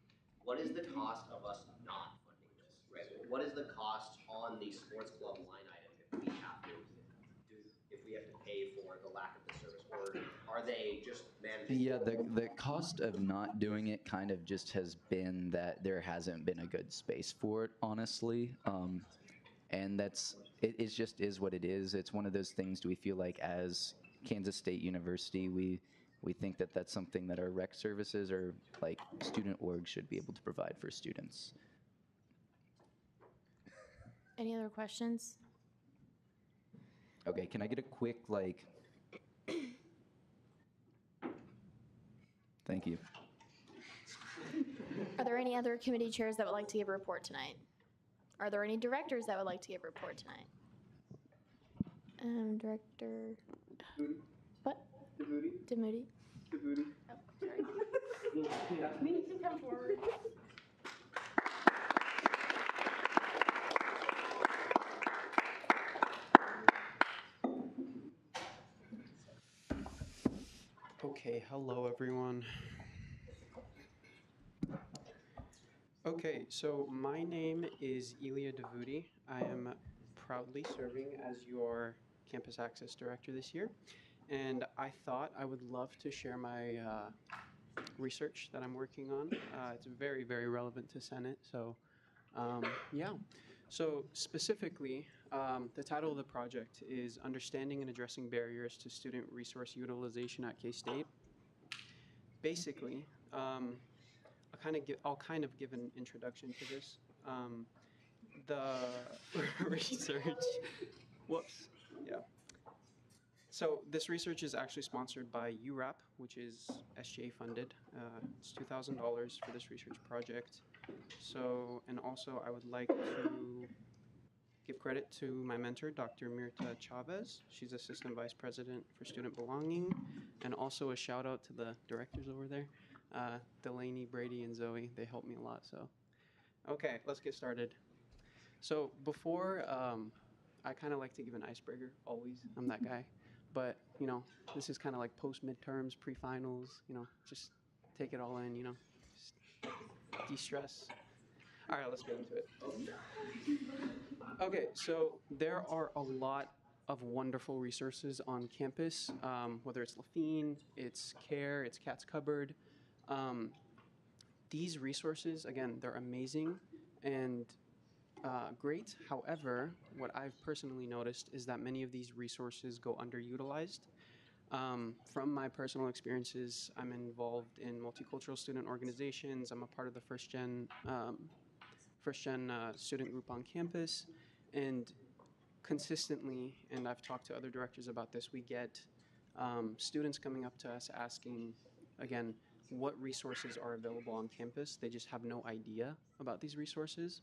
What is the cost of us not funding this, right? What is the cost on the sports club line item if we have to pay for the lack of the service, or are they just managing? Yeah, the cost of not doing it kind of just has been that there hasn't been a good space for it, honestly. And it just is what it is. It's one of those things. Do we feel like as Kansas State University, we We think that that's something that our rec services or like student orgs should be able to provide for students. Any other questions? Okay, can I get a quick like? Thank you. Are there any other committee chairs that would like to give a report tonight? Are there any directors that would like to give a report tonight? Director. What? Demoody. Oh, sorry. You can come forward. Okay, hello everyone. Okay, so my name is Ilya Davuti. I am proudly serving as your Campus Access Director this year, and I thought I would love to share my research that I'm working on. It's very, very relevant to Senate, so yeah. So specifically, the title of the project is Understanding and Addressing Barriers to Student Resource Utilization at K-State. Basically, I'll kind of give an introduction to this. The research, whoops, yeah. So this research is actually sponsored by URAP, which is SGA funded. It's $2,000 for this research project. So, and also I would like to give credit to my mentor, Dr. Mirta Chavez. She's Assistant Vice President for Student Belonging. And also a shout out to the directors over there, Delaney, Brady, and Zoe. They helped me a lot, so. Okay, let's get started. So before, I kind of like to give an icebreaker, always. I'm that guy. But, you know, this is kind of like post-midterms, pre-finals, you know, just take it all in, you know, just de-stress. All right, let's get into it. Okay, so there are a lot of wonderful resources on campus, whether it's Lafine, it's CARE, it's Cat's Cupboard. These resources, again, they're amazing and great. However, what I've personally noticed is that many of these resources go underutilized. From my personal experiences, I'm involved in multicultural student organizations. I'm a part of the first gen student group on campus, and consistently, and I've talked to other directors about this, we get students coming up to us asking, again, what resources are available on campus. They just have no idea about these resources.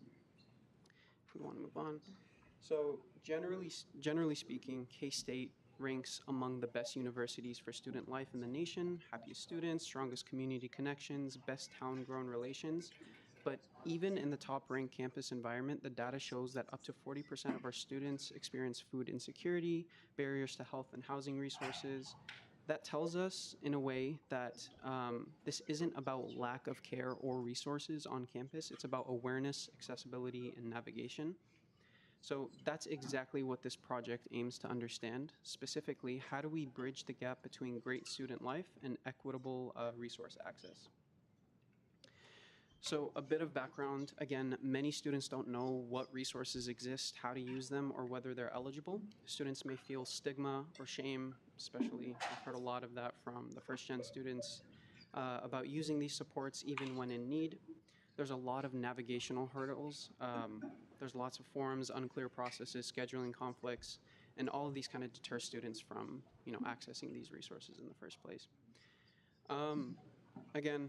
If we want to move on. So generally speaking, K-State ranks among the best universities for student life in the nation, happiest students, strongest community connections, best town-grown relations. But even in the top-ranked campus environment, the data shows that up to 40% of our students experience food insecurity, barriers to health and housing resources. That tells us, in a way, that this isn't about lack of care or resources on campus. It's about awareness, accessibility, and navigation. So that's exactly what this project aims to understand. Specifically, how do we bridge the gap between great student life and equitable resource access? So a bit of background, again, many students don't know what resources exist, how to use them, or whether they're eligible. Students may feel stigma or shame, especially, I've heard a lot of that from the first-gen students, about using these supports even when in need. There's a lot of navigational hurdles. There's lots of forms, unclear processes, scheduling conflicts, and all of these kind of deter students from, you know, accessing these resources in the first place. Again,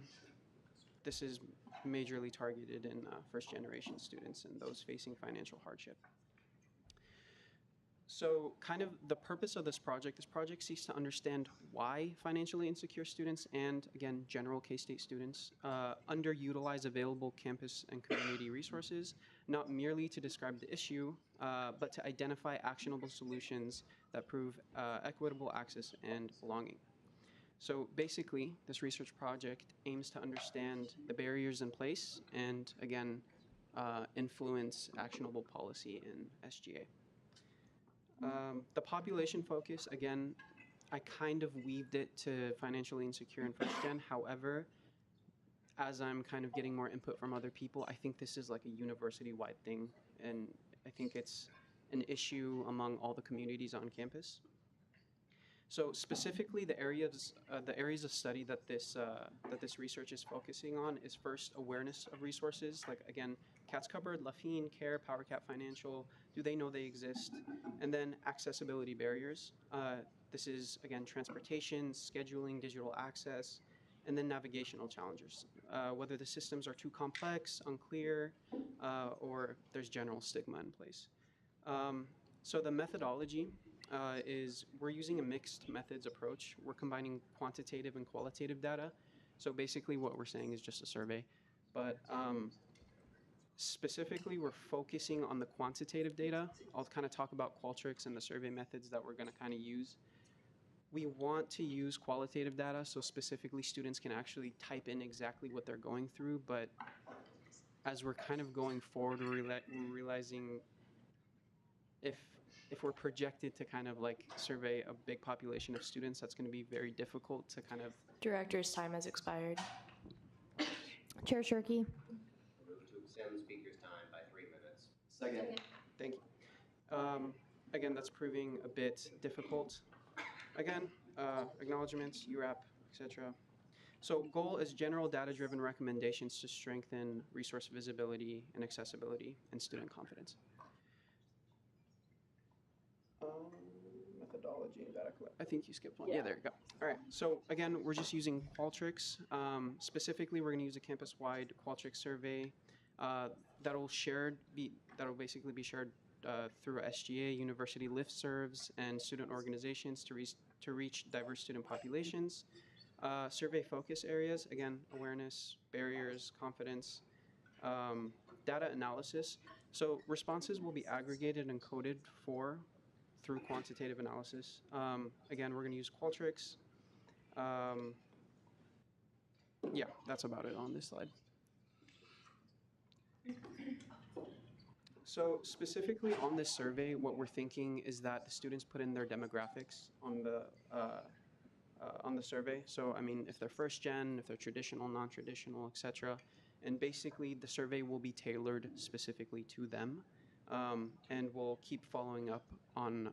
this is majorly targeted in first-generation students and those facing financial hardship. So kind of the purpose of this project seeks to understand why financially insecure students and, again, general K-State students underutilize available campus and community resources, not merely to describe the issue, but to identify actionable solutions that prove equitable access and belonging. So basically, this research project aims to understand the barriers in place and, again, influence actionable policy in SGA. The population focus, again, I kind of weaved it to financially insecure and first gen. However, as I'm kind of getting more input from other people, I think this is like a university-wide thing, and I think it's an issue among all the communities on campus. So specifically, the areas of study that this research is focusing on is first awareness of resources, like again, CATS Cupboard, Lafine, CARE, PowerCat Financial. Do they know they exist? And then accessibility barriers. This is again transportation, scheduling, digital access, and then navigational challenges. Whether the systems are too complex, unclear, or there's general stigma in place. So the methodology is we're using a mixed methods approach. We're combining quantitative and qualitative data. So basically what we're saying is just a survey. But specifically, we're focusing on the quantitative data. I'll kind of talk about Qualtrics and the survey methods that we're going to kind of use. We want to use qualitative data, so specifically students can actually type in exactly what they're going through, but as we're kind of going forward, we're realizing if we're projected to kind of like survey a big population of students, that's going to be very difficult to kind of. Director's time has expired. Chair Shirky. Move to extend the speaker's time by 3 minutes. Second. Thank you. Again, that's proving a bit difficult. Again, acknowledgements, URAP, etc. So goal is general data-driven recommendations to strengthen resource visibility and accessibility and student confidence. Methodology and data collect. I think you skipped one. Yeah, there you go. All right. So again, we're just using Qualtrics. Specifically, we're going to use a campus-wide Qualtrics survey that'll basically be shared through SGA, university listservs, and student organizations to reach diverse student populations. Survey focus areas, again, awareness, barriers, confidence, data analysis. So responses will be aggregated and coded through quantitative analysis. Again, we're going to use Qualtrics. Yeah, that's about it on this slide. So specifically on this survey, what we're thinking is that the students put in their demographics on the survey. So I mean, if they're first gen, if they're traditional, non-traditional, etc. And basically the survey will be tailored specifically to them. And we'll keep following up on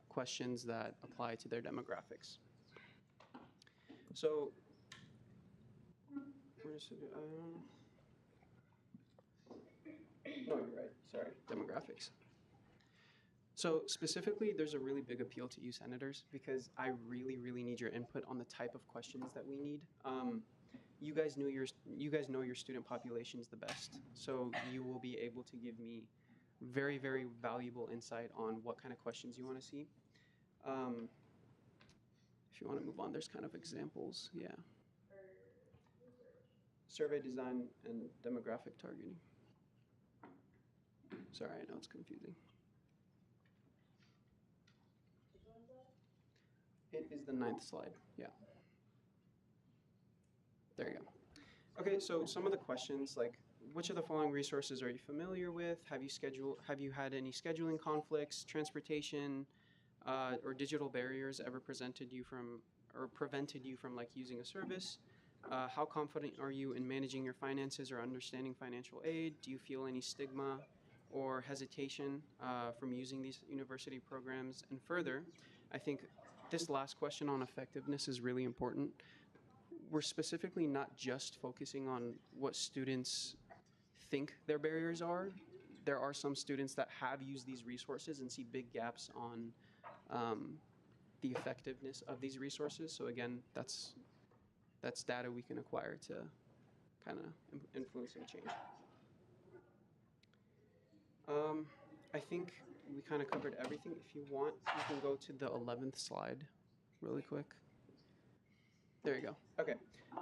questions that apply to their demographics. So, where's it? No, you're right. Sorry, demographics. So specifically, there's a really big appeal to you senators because I really, really need your input on the type of questions that we need. You guys know your student populations the best, so you will be able to give me very, very valuable insight on what kind of questions you want to see. If you want to move on, there's kind of examples. Yeah. Survey design and demographic targeting. Sorry, I know it's confusing. It is the 9th slide. Yeah. There you go. Okay, so some of the questions, like, which of the following resources are you familiar with? Have you had any scheduling conflicts, transportation, or digital barriers ever prevented you from like using a service? How confident are you in managing your finances or understanding financial aid? Do you feel any stigma or hesitation from using these university programs? And further, I think this last question on effectiveness is really important. We're specifically not just focusing on what students think their barriers are. There are some students that have used these resources and see big gaps on the effectiveness of these resources. So again, that's data we can acquire to kind of influence some change. I think we kind of covered everything. If you want, you can go to the 11th slide really quick. There you go. Okay,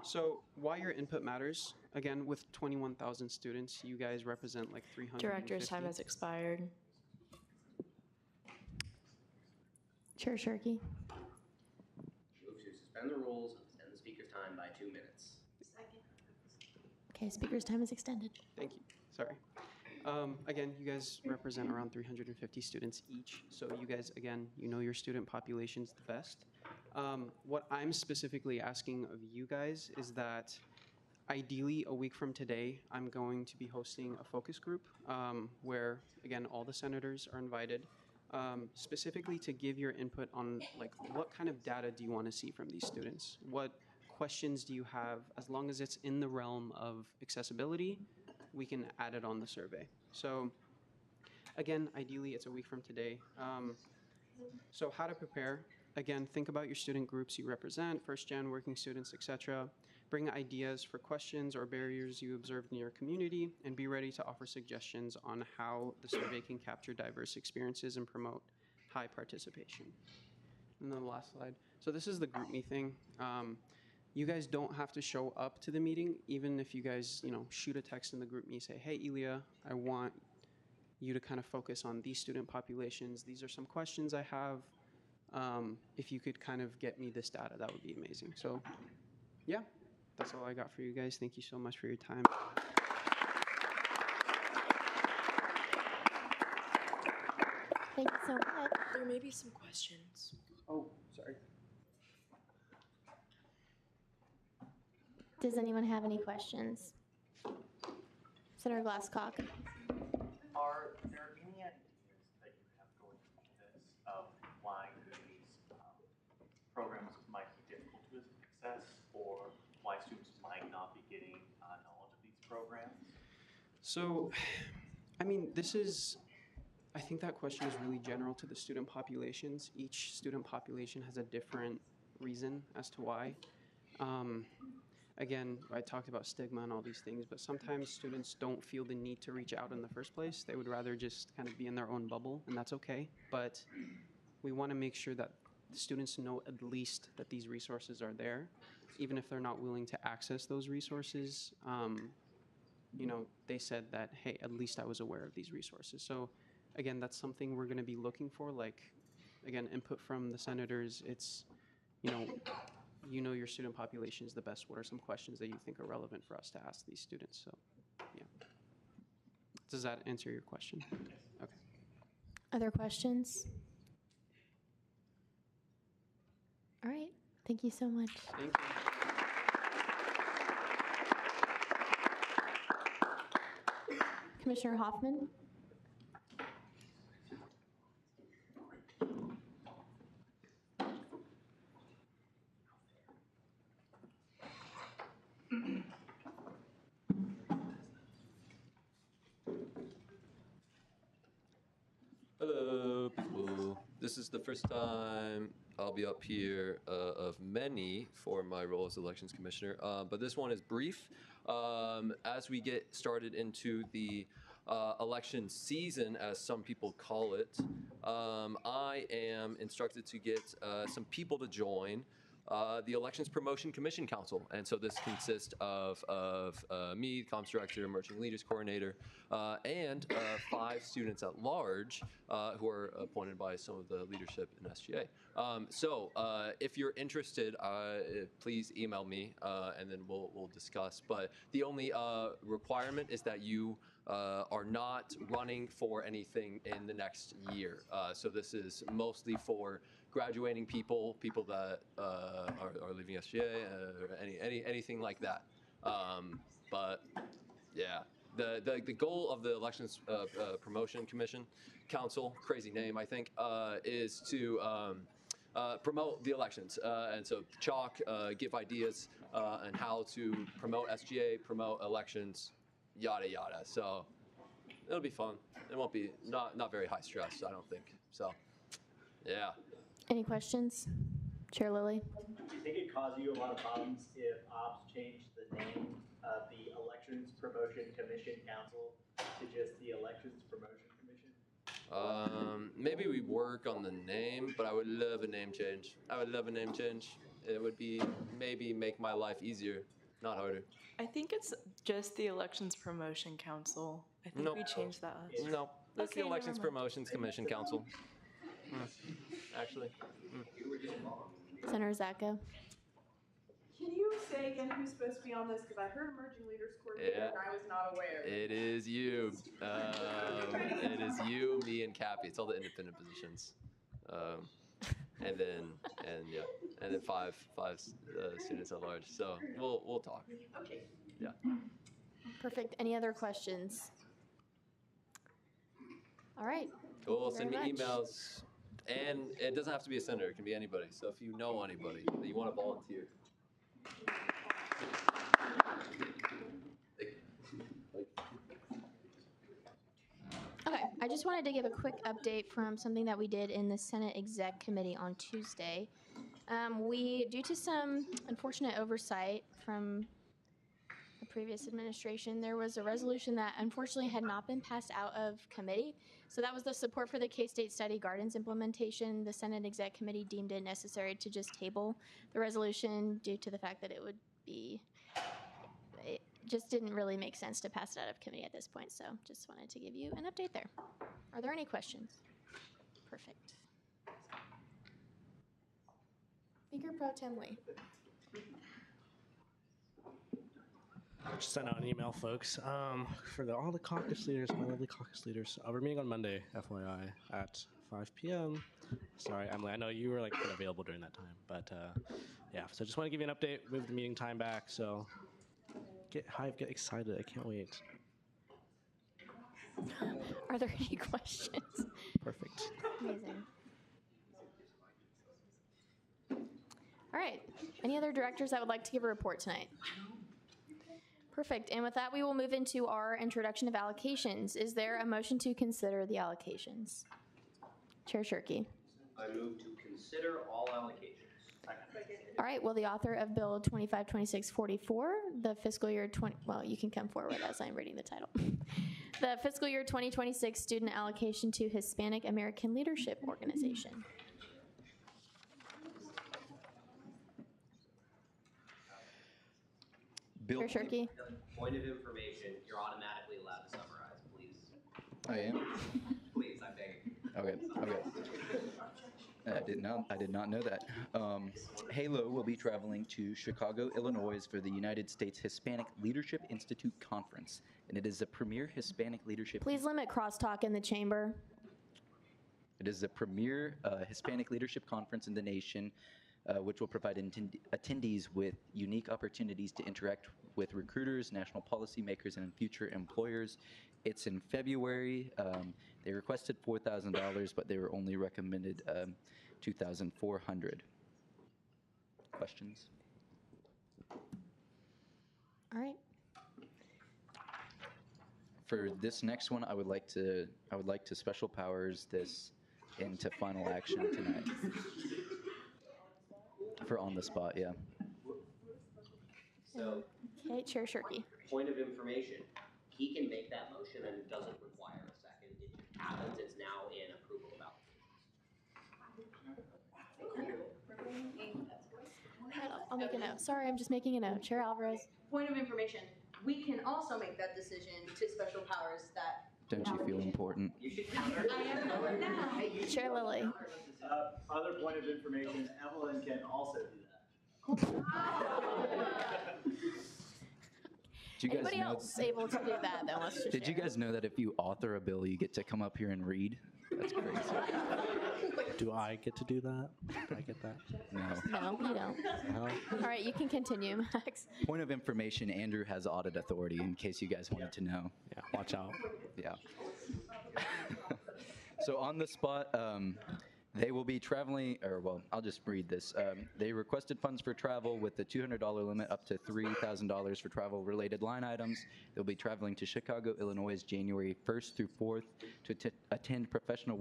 so why your input matters. Again, with 21,000 students, you guys represent like 350. Director's time has expired. Chair Shirky. Move to suspend the rules and extend the speaker's time by 2 minutes. Okay, speaker's time is extended. Thank you. Sorry. Again, you guys represent around 350 students each. So you guys, again, you know your student populations the best. What I'm specifically asking of you guys is that ideally a week from today, I'm going to be hosting a focus group where, again, all the senators are invited. specifically to give your input on like what kind of data do you want to see from these students? What questions do you have? As long as it's in the realm of accessibility, we can add it on the survey. So again, ideally it's a week from today. So how to prepare? Again, think about your student groups you represent, first gen, working students, etc. Bring ideas for questions or barriers you observed in your community, and be ready to offer suggestions on how the survey can capture diverse experiences and promote high participation. And then the last slide. So this is the GroupMe thing. You guys don't have to show up to the meeting, even if you guys, shoot a text in the GroupMe, say, hey, Elia, I want you to kind of focus on these student populations. These are some questions I have. If you could kind of get me this data, that would be amazing. So yeah, that's all I got for you guys. Thank you so much for your time. Thank you so much. There may be some questions. Oh, sorry. Does anyone have any questions? Senator Glasscock. Are there any ideas that you have going into this of why these programs might be difficult to access, or why students might not be getting knowledge of these programs? So, I think that question is really general to the student populations. Each student population has a different reason as to why. Again, I talked about stigma and all these things, but sometimes students don't feel the need to reach out in the first place. They would rather just kind of be in their own bubble, and that's okay. But we want to make sure that the students know at least that these resources are there, even if they're not willing to access those resources. They said that, hey, at least I was aware of these resources. So again, that's something we're going to be looking for. Like, again, input from the senators. It's, your student population is the best. What are some questions that you think are relevant for us to ask these students? So, yeah. Does that answer your question? Okay. Other questions? All right. Thank you so much. Thank you. Commissioner Hoffman. Hello, people. This is the first time I'll be up here of many for my role as Elections Commissioner, but this one is brief. As we get started into the election season, as some people call it, I am instructed to get some people to join the Elections Promotion Commission Council. And so this consists of me, Comms Director, Emerging Leaders Coordinator, and 5 students at large who are appointed by some of the leadership in SGA. So if you're interested, please email me and then we'll discuss. But the only requirement is that you are not running for anything in the next year. So this is mostly for graduating people that are leaving SGA, or anything like that. But yeah, the goal of the Elections Promotion Commission Council, crazy name I think, is to promote the elections, and so chalk, give ideas on how to promote SGA, promote elections, yada yada. So it'll be fun. It won't be not very high stress, I don't think. So yeah. Any questions? Chair Lilly. Do you think it caused you a lot of problems if ops changed the name of the Elections Promotion Commission Council to just the Elections Promotion Commission? Maybe we work on the name, but I would love a name change. It would be maybe make my life easier, not harder. I think it's just the Elections Promotion Council. I think Nope. we changed that last year. No, that's Okay, the Elections never mind. Promotions Commission Council. Actually. Senator Zacko. Can you say again who's supposed to be on this? Because I heard Emerging Leaders Coordinator Yeah. and I was not aware. It is you. It is you, me, and Cappy. It's all the independent positions. And then five students at large. So we'll talk. Okay. Yeah. Perfect. Any other questions? All right. Cool. Thank you Send me very much. emails. And it doesn't have to be a senator. It can be anybody. So if you know anybody that you want to volunteer. Okay, I just wanted to give a quick update from something that we did in the Senate Exec Committee on Tuesday. Due to some unfortunate oversight from the previous administration, there was a resolution that unfortunately had not been passed out of committee. So that was the support for the K-State Study Gardens implementation. The Senate Exec Committee deemed it necessary to just table the resolution due to the fact that it just didn't really make sense to pass it out of committee at this point. So just wanted to give you an update there. Are there any questions? Perfect. Speaker Pro Tem Lee. Just sent out an email, folks, for all the caucus leaders, my lovely caucus leaders. We're meeting on Monday, FYI, at 5 p.m. Sorry, Emily, I know you were like unavailable during that time, but yeah. So just want to give you an update. Move the meeting time back. So get hyped, get excited. I can't wait. Are there any questions? Perfect. Amazing. All right. Any other directors that would like to give a report tonight? Perfect. And with that, we will move into our introduction of allocations. Is there a motion to consider the allocations? Chair Shirkey. I move to consider all allocations. All right. Will the author of Bill 252644, the fiscal year 20, well, you can come forward as I'm reading the title. The fiscal year 2026 student allocation to Hispanic American Leadership Organization. Bill. Chair Shirkey. Point of information, you're automatically allowed to summarize, please. I am? Please, I'm begging. Okay. I did not know that. Halo will be traveling to Chicago, Illinois for the United States Hispanic Leadership Institute Conference, and it is the premier Hispanic leadership. Please limit crosstalk in the chamber. It is the premier Hispanic leadership conference in the nation, which will provide attendees with unique opportunities to interact with recruiters, national policymakers, and future employers. It's in February. They requested $4,000, but they were only recommended $2,400. Questions? All right. For this next one, I would like to special powers this into final action tonight. For on the spot, yeah. So, Okay, Chair Shirkey. point of information, he can make that motion and it doesn't require a second. It just happens, it's now in approval of I'll make a note. Sorry, I'm just making a note. Chair Alvarez. Point of information, we can also make that decision to special powers that. Don't you feel important? You should counter. I am going now. Chair Lilly. Other point of information, Evelyn can also do that. Did you guys Anybody know, else able to do that? Then let's just did you share. guys know that if you author a bill, you get to come up here and read? That's crazy. Do I get to do that? Do I get that? No. No, you don't. No? All right, you can continue, Max. Point of information, Andrew has audit authority in case you guys wanted to know. Yeah, watch out. Yeah. So on the spot, they will be traveling, or well, I'll just read this. They requested funds for travel with the $200 limit up to $3,000 for travel-related line items. They'll be traveling to Chicago, Illinois, January 1st through 4th to attend professional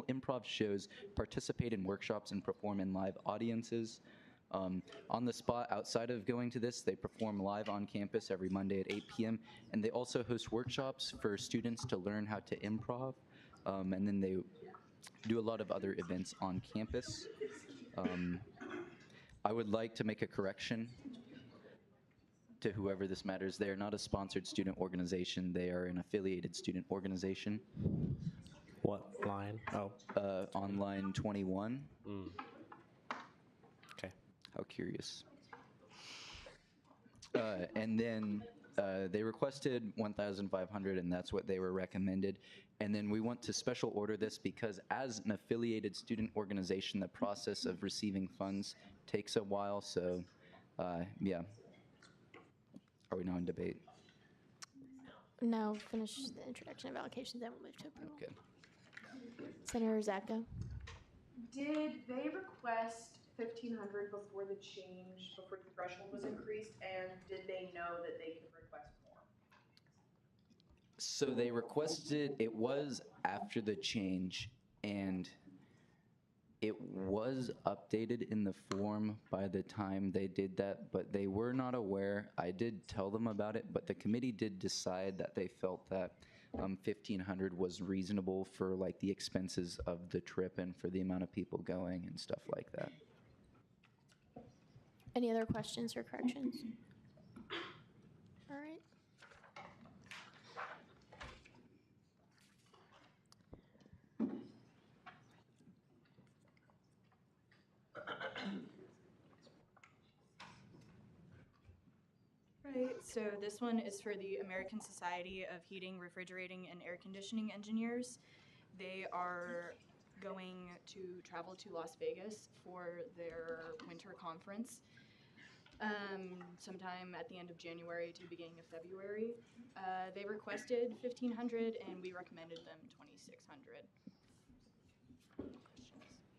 improv shows, participate in workshops, and perform in live audiences. On the spot, outside of going to this, they perform live on campus every Monday at 8 p.m. And they also host workshops for students to learn how to improv. And then they do a lot of other events on campus. I would like to make a correction to whoever this matters. They are not a sponsored student organization. They are an affiliated student organization. What line? Oh. On line 21. Okay. How curious. And then they requested $1,500, and that's what they were recommended. And then we want to special order this because as an affiliated student organization, the process of receiving funds takes a while. So, yeah. Are we now in debate? No, finish the introduction of allocations, then we'll move to approval. Okay. Senator Zacco. Did they request 1,500 before the change, before the threshold was increased, and did they know that they could request more? So they requested, it was after the change, and it was updated in the form by the time they did that, but they were not aware. I did tell them about it, but the committee did decide that they felt that 1,500 was reasonable for like the expenses of the trip and for the amount of people going and stuff like that. Any other questions or corrections? All right. Right, so this one is for the American Society of Heating, Refrigerating, and Air Conditioning Engineers. They are going to travel to Las Vegas for their winter conference sometime at the end of January to beginning of February. They requested 1,500 and we recommended them 2,600.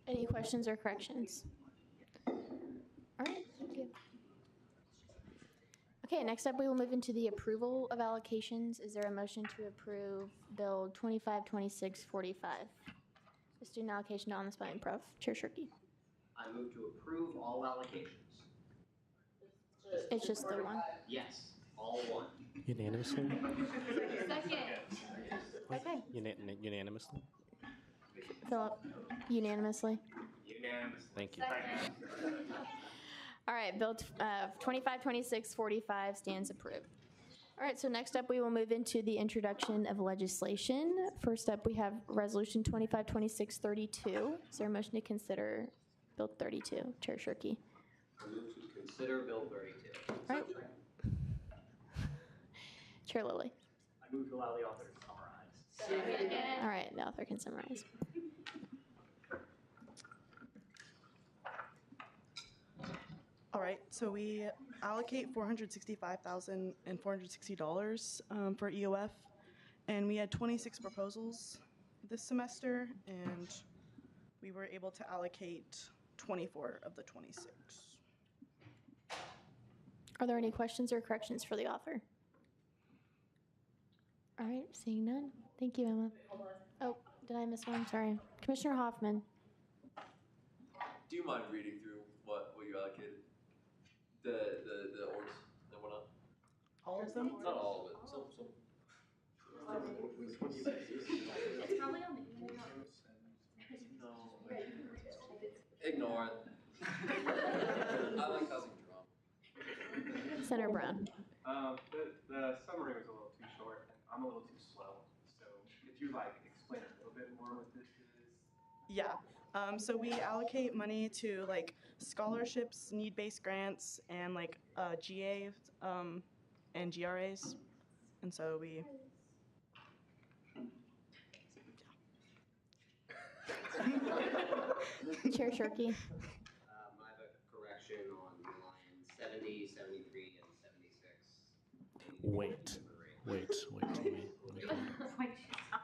Any questions or corrections? All right, thank you. Okay, next up we will move into the approval of allocations. Is there a motion to approve Bill 252645? The student allocation on the spelling prof. Chair Shirky. I move to approve all allocations. It's just the one. Yes, all one. Unanimously? Second. Okay. Unanimously? Philip, unanimously. Unanimous. Thank you. All right, Bill 252645 stands approved. All right, so next up we will move into the introduction of legislation. First up we have Resolution 252632. Is there a motion to consider Bill 32? Chair Shirky. I move to consider Bill 32. All right. Chair Lilly. I move to allow the author to summarize. All right, the author can summarize. All right, so we allocate $465,460 for EOF, and we had 26 proposals this semester, and we were able to allocate 24 of the 26. Are there any questions or corrections for the author? All right, seeing none. Thank you, Emma. Oh, did I miss one? Sorry. Commissioner Hoffman. Do you mind reading through what you allocated? The orgs and whatnot? All of them? Not all of it. Some. It's probably on the Ignore it. I like causing drama. Senator Brown. The summary was a little too short, and I'm a little too slow. So could you explain a little bit more what this is? Yeah. So we allocate money to scholarships, need-based grants, and GA and GRAs, and so we. Chair Shirky. I have a correction on line 70, 73, and 76. Wait.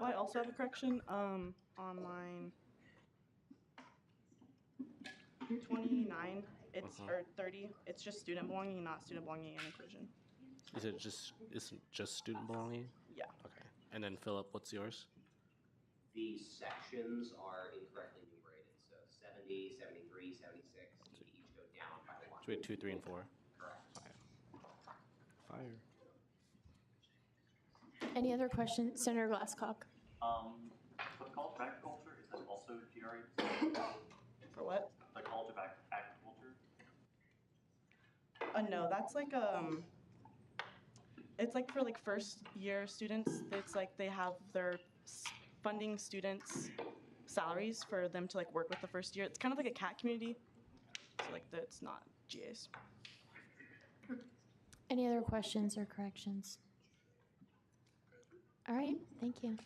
Oh, I also have a correction on line 29. It's or 30. It's just student belonging, not student belonging and inclusion. Isn't just student belonging? Yeah. Okay. And then Philip, what's yours? The sections are incorrectly numerated, so 70, 73, 76 need to each go down by one. So we have 2, 3, and 4. Correct. Okay. Fire. Any other questions? Senator Glasscock. For the College of Agriculture, is that also GRA? For what? The College of Agriculture? No, that's it's for first year students. It's they have their funding students' salaries for them to work with the first year. It's kind of like a CAT community, so that's not GAs. Any other questions or corrections? All right, thank you.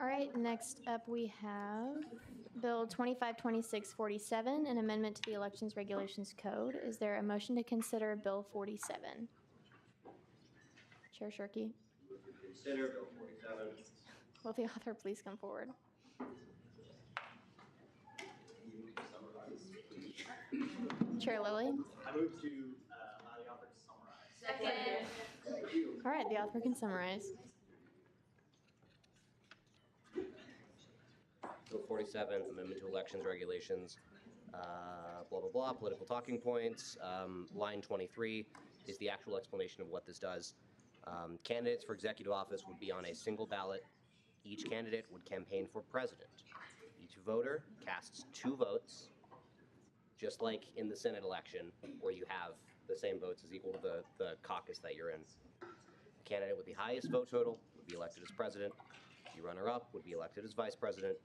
All right, next up we have Bill 252647, an amendment to the Elections Regulations Code. Is there a motion to consider Bill 47? Chair Shirky. Move to consider Bill 47. Will the author please come forward? Chair Lilly? I move to allow the author to summarize. Second. Thank you. All right, the author can summarize. Bill 47, Amendment to Elections Regulations, blah, blah, blah, political talking points. Line 23 is the actual explanation of what this does. Candidates for executive office would be on a single ballot. Each candidate would campaign for president. Each voter casts 2 votes, just like in the Senate election, where you have the same votes is equal to the caucus that you're in. The candidate with the highest vote total would be elected as president. The runner-up would be elected as vice president.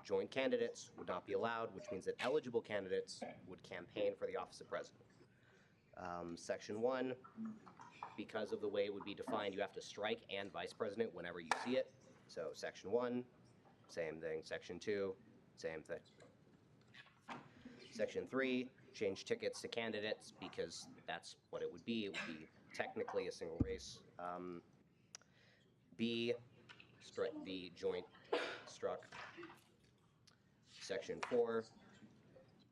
Joint candidates would not be allowed, which means that eligible candidates would campaign for the office of president. Section 1, because of the way it would be defined, you have to strike "and vice president" whenever you see it. So Section 1, same thing. Section 2, same thing. Section 3, change tickets to candidates because that's what it would be. It would be technically a single race. B, the joint struck. Section 4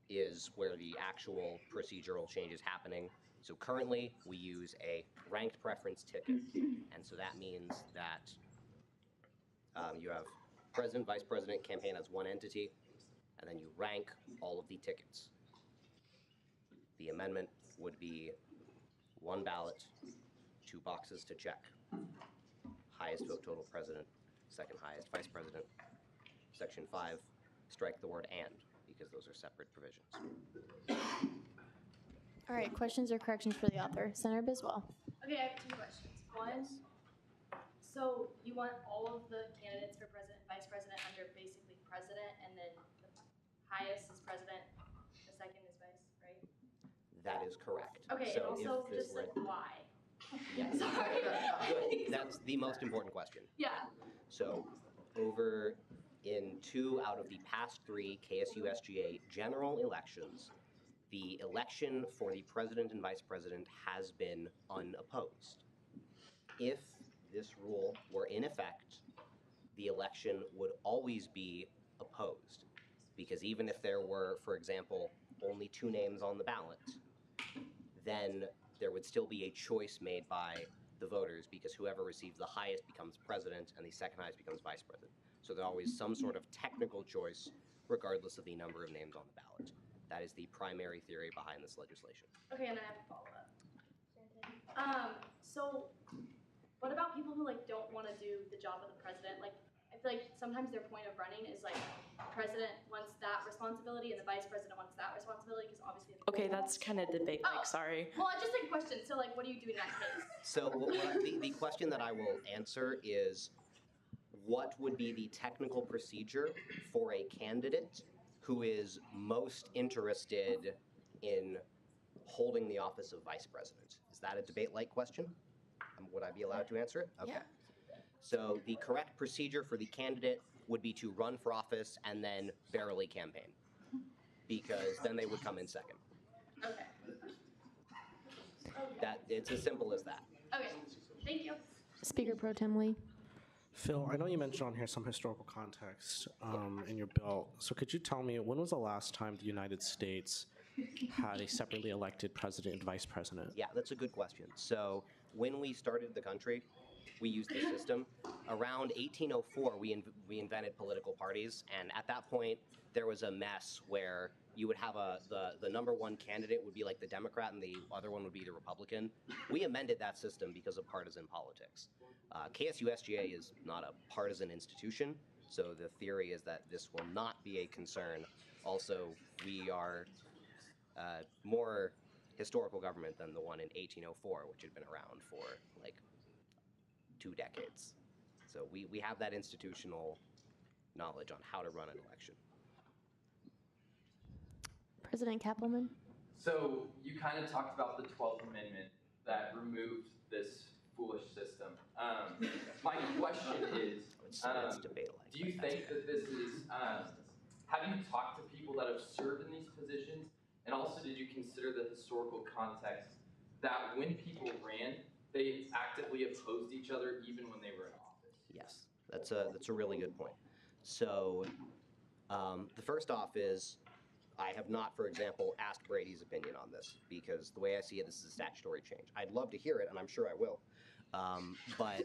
is where the actual procedural change is happening. So currently, we use a ranked preference ticket, and so that means that you have president, vice president, campaign as one entity, and then you rank all of the tickets. The amendment would be 1 ballot, 2 boxes to check. Highest vote total president, second highest vice president. Section 5, strike the word "and" because those are separate provisions. All right, questions or corrections for the author? Senator Biswell. Okay, I have 2 questions. One, so you want all of the candidates for president and vice president under basically president, and then the highest is president, the second is vice, right? That is correct. Okay, so and also if this just like why? Yeah. Sorry. Good. That's the most important question. Yeah. So over in 2 out of the past 3 KSU SGA general elections, the election for the president and vice president has been unopposed. If this rule were in effect, the election would always be opposed, because even if there were, for example, only 2 names on the ballot, then there would still be a choice made by the voters, because whoever receives the highest becomes president and the second highest becomes vice president. So there's always some sort of technical choice regardless of the number of names on the ballot. That is the primary theory behind this legislation. Okay, and I have a follow-up. So what about people who like don't want to do the job of the president? Like, I feel like sometimes their point of running is like, president wants that responsibility and the vice president wants that responsibility, because obviously. Okay, that's kind of debate. Like, sorry. Well, I just like a question. So like, what do you do in that case? So the question that I will answer is, what would be the technical procedure for a candidate who is most interested in holding the office of vice president? Is that a debate-like question? Would I be allowed to answer it? Okay. Yeah. So the correct procedure for the candidate would be to run for office and then barely campaign, because then they would come in second. Okay. That it's as simple as that. Okay. Thank you. Speaker Pro Tem Lee. Phil, I know you mentioned on here some historical context in your bill. So could you tell me, when was the last time the United States had a separately elected president and vice president? Yeah, that's a good question. So when we started the country, we used the system. Around 1804, we invented political parties, and at that point, there was a mess where you would have the number 1 candidate would be like the Democrat and the other one would be the Republican. We amended that system because of partisan politics. KSU SGA is not a partisan institution, so the theory is that this will not be a concern. Also, we are more historical government than the one in 1804, which had been around for like 2 decades. So we have that institutional knowledge on how to run an election. President Kappelman. So you kind of talked about the 12th Amendment that removed this foolish system. My question is, do you think that this is, have you talked to people that have served in these positions? And also, did you consider the historical context that when people ran, they actively opposed each other even when they were in office? Yes, that's a really good point. So the first off is I have not, for example, asked Brady's opinion on this because the way I see it, this is a statutory change. I'd love to hear it, and I'm sure I will. But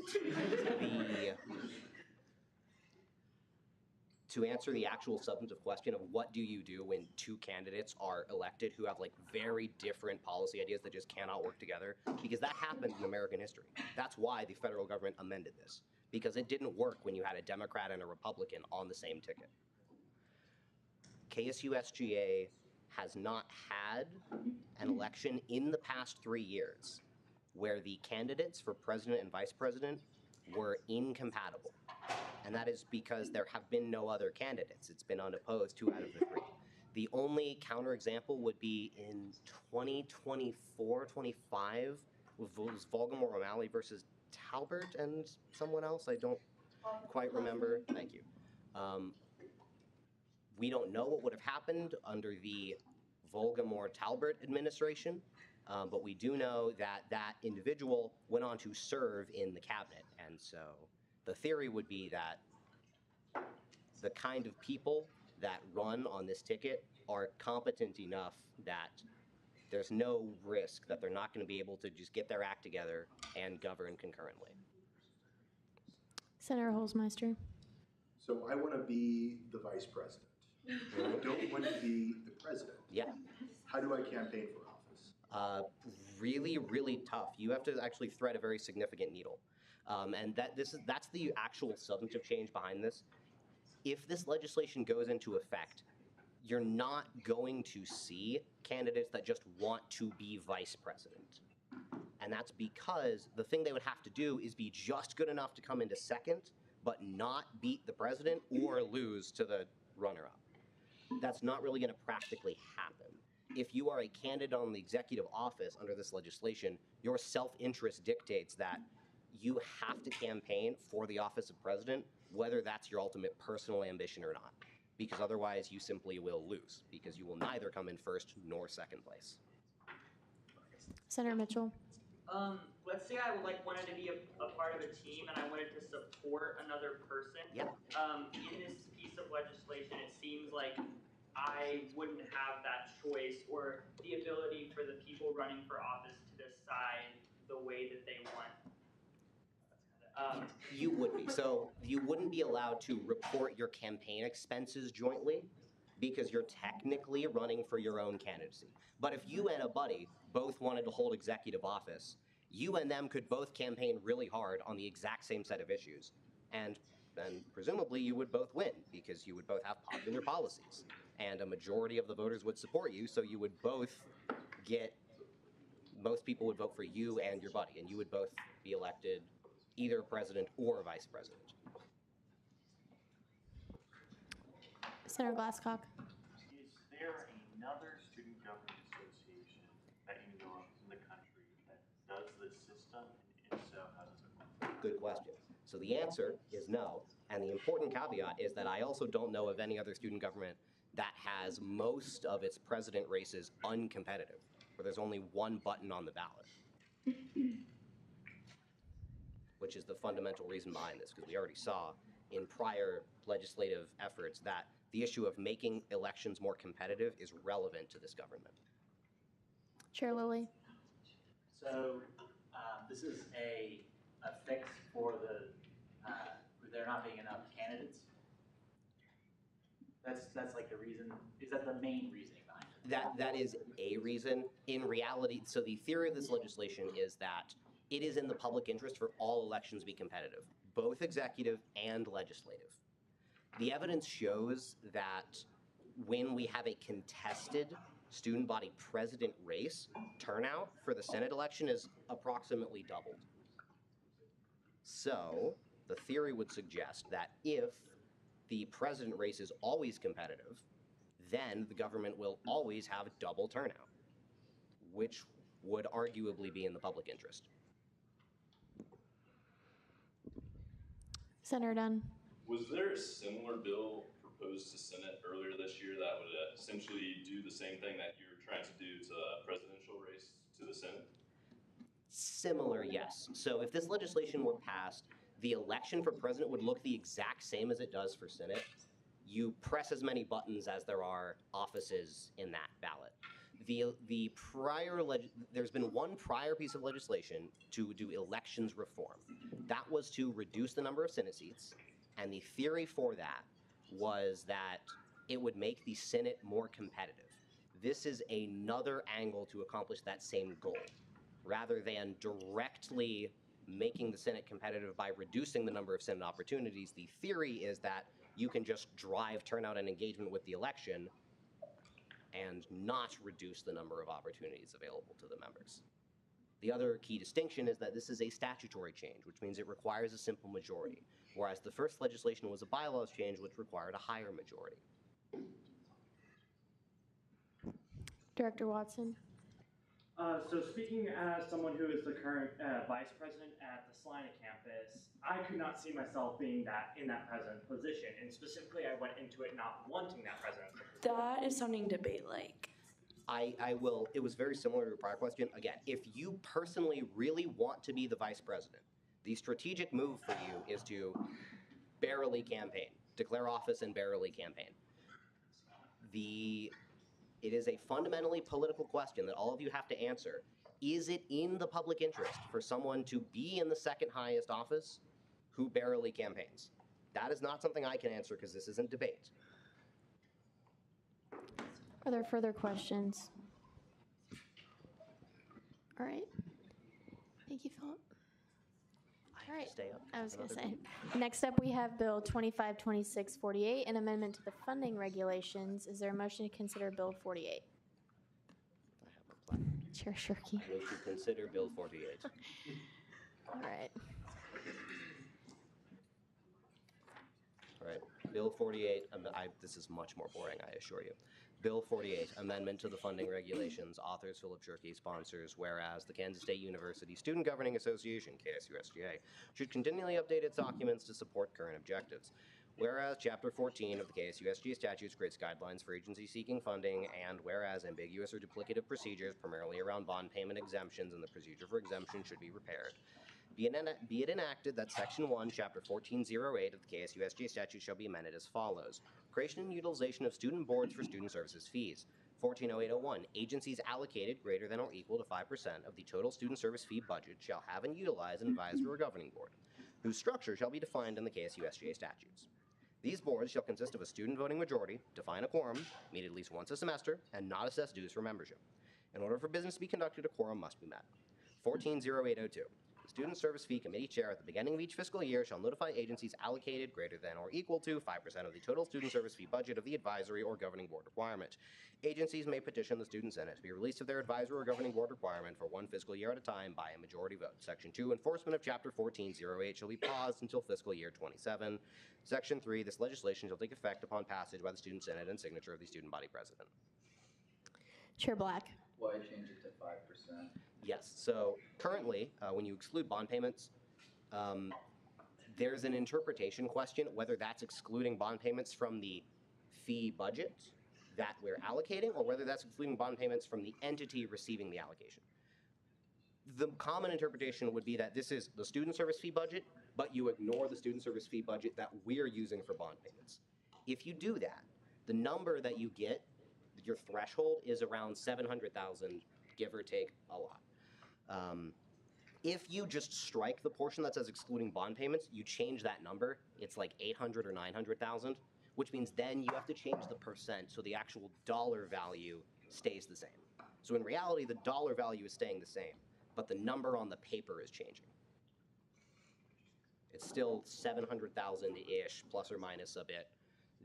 to answer the actual substantive question of what do you do when two candidates are elected who have like very different policy ideas that just cannot work together, because that happened in American history. That's why the federal government amended this, because it didn't work when you had a Democrat and a Republican on the same ticket. KSU SGA has not had an election in the past 3 years where the candidates for president and vice president were incompatible. And that is because there have been no other candidates. It's been unopposed 2 out of the 3. The only counterexample would be in 2024, 25, was Voldemort O'Malley versus Talbert and someone else. I don't quite remember. Thank you. We don't know what would have happened under the Voldemort-Talbert administration, but we do know that that individual went on to serve in the cabinet. And so the theory would be that the kind of people that run on this ticket are competent enough that there's no risk that they're not going to be able to just get their act together and govern concurrently. Senator Holzmeister. So I want to be the vice president. I don't want to be the president. Yeah. How do I campaign for office? Really, really tough. You have to actually thread a very significant needle. And that's the actual substantive change behind this. If this legislation goes into effect, you're not going to see candidates that just want to be vice president. And that's because the thing they would have to do is be just good enough to come into second, but not beat the president or lose to the runner-up. That's not really going to practically happen. If you are a candidate on the executive office under this legislation, your self-interest dictates that you have to campaign for the office of president, whether that's your ultimate personal ambition or not, because otherwise you simply will lose, because you will neither come in first nor second place. Senator Mitchell. Let's say I wanted to be a part of a team and I wanted to support another person. Yeah. In this piece of legislation, it seems like I wouldn't have that choice or the ability for the people running for office to decide the way that they want. You would be. So you wouldn't be allowed to report your campaign expenses jointly because you're technically running for your own candidacy. But if you and a buddy both wanted to hold executive office, you and them could both campaign really hard on the exact same set of issues. And then presumably you would both win because you would both have popular policies. And a majority of the voters would support you, so you would both get, most people would vote for you and your buddy, and you would both be elected either president or vice president. Senator Glasscock. Is there another student government association that you know of in the country that does this system? And if so, how does it work? Good question. So the answer is no. And the important caveat is that I also don't know of any other student government that has most of its president races uncompetitive, where there's only one button on the ballot. Which is the fundamental reason behind this, because we already saw in prior legislative efforts that the issue of making elections more competitive is relevant to this government. Chair Lilly. So this is a fix for there not being enough candidates. That's like the reason. Is that the main reasoning behind it? That is a reason. In reality, so the theory of this legislation is that it is in the public interest for all elections to be competitive, both executive and legislative. The evidence shows that when we have a contested student body president race, turnout for the Senate election is approximately doubled. So the theory would suggest that if the president race is always competitive, then the government will always have double turnout, which would arguably be in the public interest. Senator Dunn. Was there a similar bill proposed to Senate earlier this year that would essentially do the same thing that you're trying to do to the presidential race to the Senate? Similar, yes. So if this legislation were passed, the election for president would look the exact same as it does for Senate. You press as many buttons as there are offices in that ballot. There's been one prior piece of legislation to do elections reform. That was to reduce the number of Senate seats, and the theory for that was that it would make the Senate more competitive. This is another angle to accomplish that same goal. Rather than directly making the Senate competitive by reducing the number of Senate opportunities, the theory is that you can just drive turnout and engagement with the election and not reduce the number of opportunities available to the members. The other key distinction is that this is a statutory change, which means it requires a simple majority, whereas the first legislation was a bylaws change, which required a higher majority. Director Watson. So speaking as someone who is the current vice president at the Salina campus, I could not see myself being in that president position, and specifically I went into it not wanting that president position. That is sounding debate-like. It was very similar to a prior question. Again, if you personally really want to be the vice president, the strategic move for you is to barely campaign, declare office and barely campaign. It is a fundamentally political question that all of you have to answer. Is it in the public interest for someone to be in the second highest office who barely campaigns? That is not something I can answer because this isn't debate. Are there further questions? All right. Thank you, Philip. All right. Stay up. I was going to say. Next up, we have Bill 252648, an amendment to the funding regulations. Is there a motion to consider Bill 48? Chair Shirky. I move to consider Bill 48. All right. All right. Bill 48. This is much more boring, I assure you. Bill 48, amendment to the funding regulations, authors Philip Shirky, sponsors, whereas the Kansas State University Student Governing Association, KSUSGA, should continually update its documents to support current objectives. Whereas Chapter 14 of the KSUSGA statutes creates guidelines for agencies seeking funding, and whereas ambiguous or duplicative procedures, primarily around bond payment exemptions and the procedure for exemption, should be repaired. Be it enacted that Section 1, Chapter 1408 of the KSUSGA statute shall be amended as follows. Creation and utilization of student boards for student services fees. 140801, agencies allocated greater than or equal to 5% of the total student service fee budget shall have and utilize an advisory or governing board, whose structure shall be defined in the KSUSGA statutes. These boards shall consist of a student voting majority, define a quorum, meet at least once a semester, and not assess dues for membership. In order for business to be conducted, a quorum must be met. 140802. The Student Service Fee Committee Chair at the beginning of each fiscal year shall notify agencies allocated greater than or equal to 5% of the total student service fee budget of the advisory or governing board requirement. Agencies may petition the Student Senate to be released of their advisory or governing board requirement for one fiscal year at a time by a majority vote. Section 2, enforcement of Chapter 1408 shall be paused until fiscal year 27. Section 3, this legislation shall take effect upon passage by the Student Senate and signature of the student body president. Chair Black. Why change it to 5%? Yes, so currently, when you exclude bond payments, there's an interpretation question whether that's excluding bond payments from the fee budget that we're allocating or whether that's excluding bond payments from the entity receiving the allocation. The common interpretation would be that this is the student service fee budget, but you ignore the student service fee budget that we're using for bond payments. If you do that, the number that you get, your threshold, is around 700,000, give or take a lot. If you just strike the portion that says excluding bond payments, you change that number, it's like 800 or 900,000, which means then you have to change the percent so the actual dollar value stays the same. So in reality, the dollar value is staying the same, but the number on the paper is changing. It's still 700,000-ish, plus or minus a bit.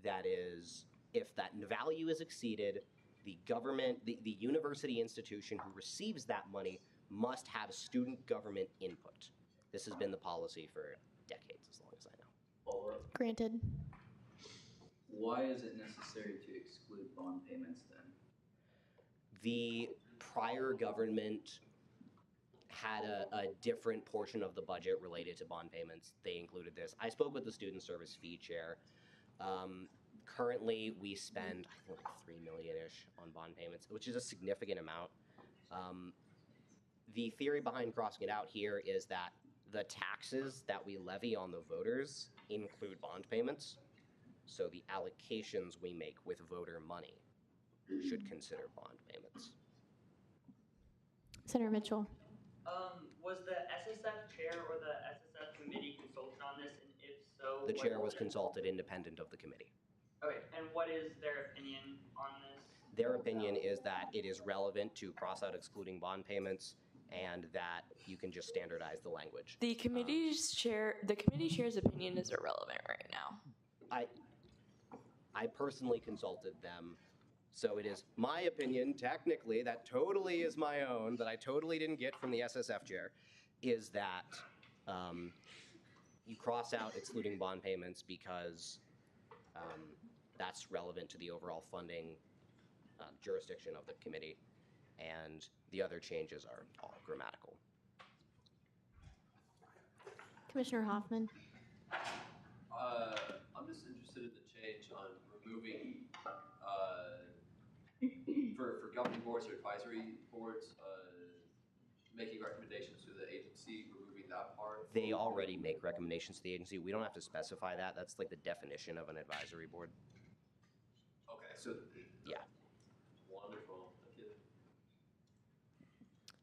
That is, if that value is exceeded, the government, the university institution who receives that money must have student government input. This has been the policy for decades, as long as I know. Follow-up. Granted. Why is it necessary to exclude bond payments then? The prior government had a different portion of the budget related to bond payments. They included this. I spoke with the student service fee chair. Currently, we spend, I think, like $3 million-ish on bond payments, which is a significant amount. The theory behind crossing it out here is that the taxes that we levy on the voters include bond payments. So the allocations we make with voter money should consider bond payments. Senator Mitchell. Was the SSF chair or the SSF committee consulted on this, and if so, The chair was consulted independent of the committee. Okay, and what is their opinion on this? Their opinion is that it is relevant to cross out excluding bond payments and that you can just standardize the language. The committee chair's opinion is irrelevant right now. I personally consulted them, so it is my opinion, technically, that totally is my own, that I totally didn't get from the SSF chair, is that you cross out excluding bond payments because that's relevant to the overall funding jurisdiction of the committee, and the other changes are all grammatical. Commissioner Hoffman. I'm just interested in the change on removing, for governing boards or advisory boards, making recommendations to the agency, removing that part. They already make recommendations to the agency. We don't have to specify that. That's like the definition of an advisory board. Okay, so. Yeah. Wonderful. Thank you.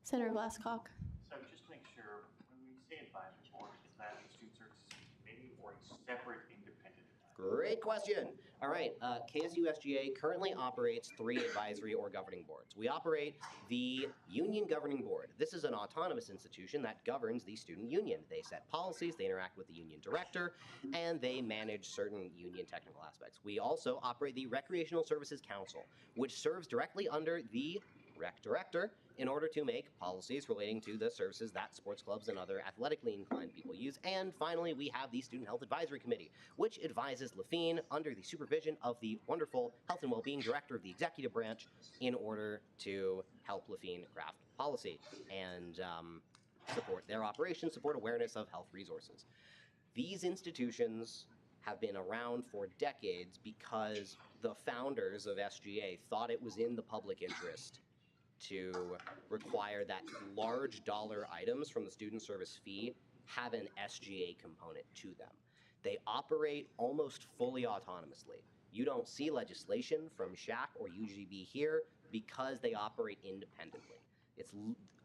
Senator Glasscock. So just make sure, when we say advisory board, is that a student services committee or a separate independent advisory? Great question. All right, KSU SGA currently operates 3 advisory or governing boards. We operate the Union Governing Board. This is an autonomous institution that governs the student union. They set policies, they interact with the union director, and they manage certain union technical aspects. We also operate the Recreational Services Council, which serves directly under the rec director in order to make policies relating to the services that sports clubs and other athletically inclined people use. And finally, we have the Student Health Advisory Committee, which advises Lafine under the supervision of the wonderful Health and Wellbeing Director of the Executive Branch in order to help Lafine craft policy and support their operations, support awareness of health resources. These institutions have been around for decades because the founders of SGA thought it was in the public interest to require that large dollar items from the student service fee have an SGA component to them. They operate almost fully autonomously. You don't see legislation from SHAC or UGB here because they operate independently. It's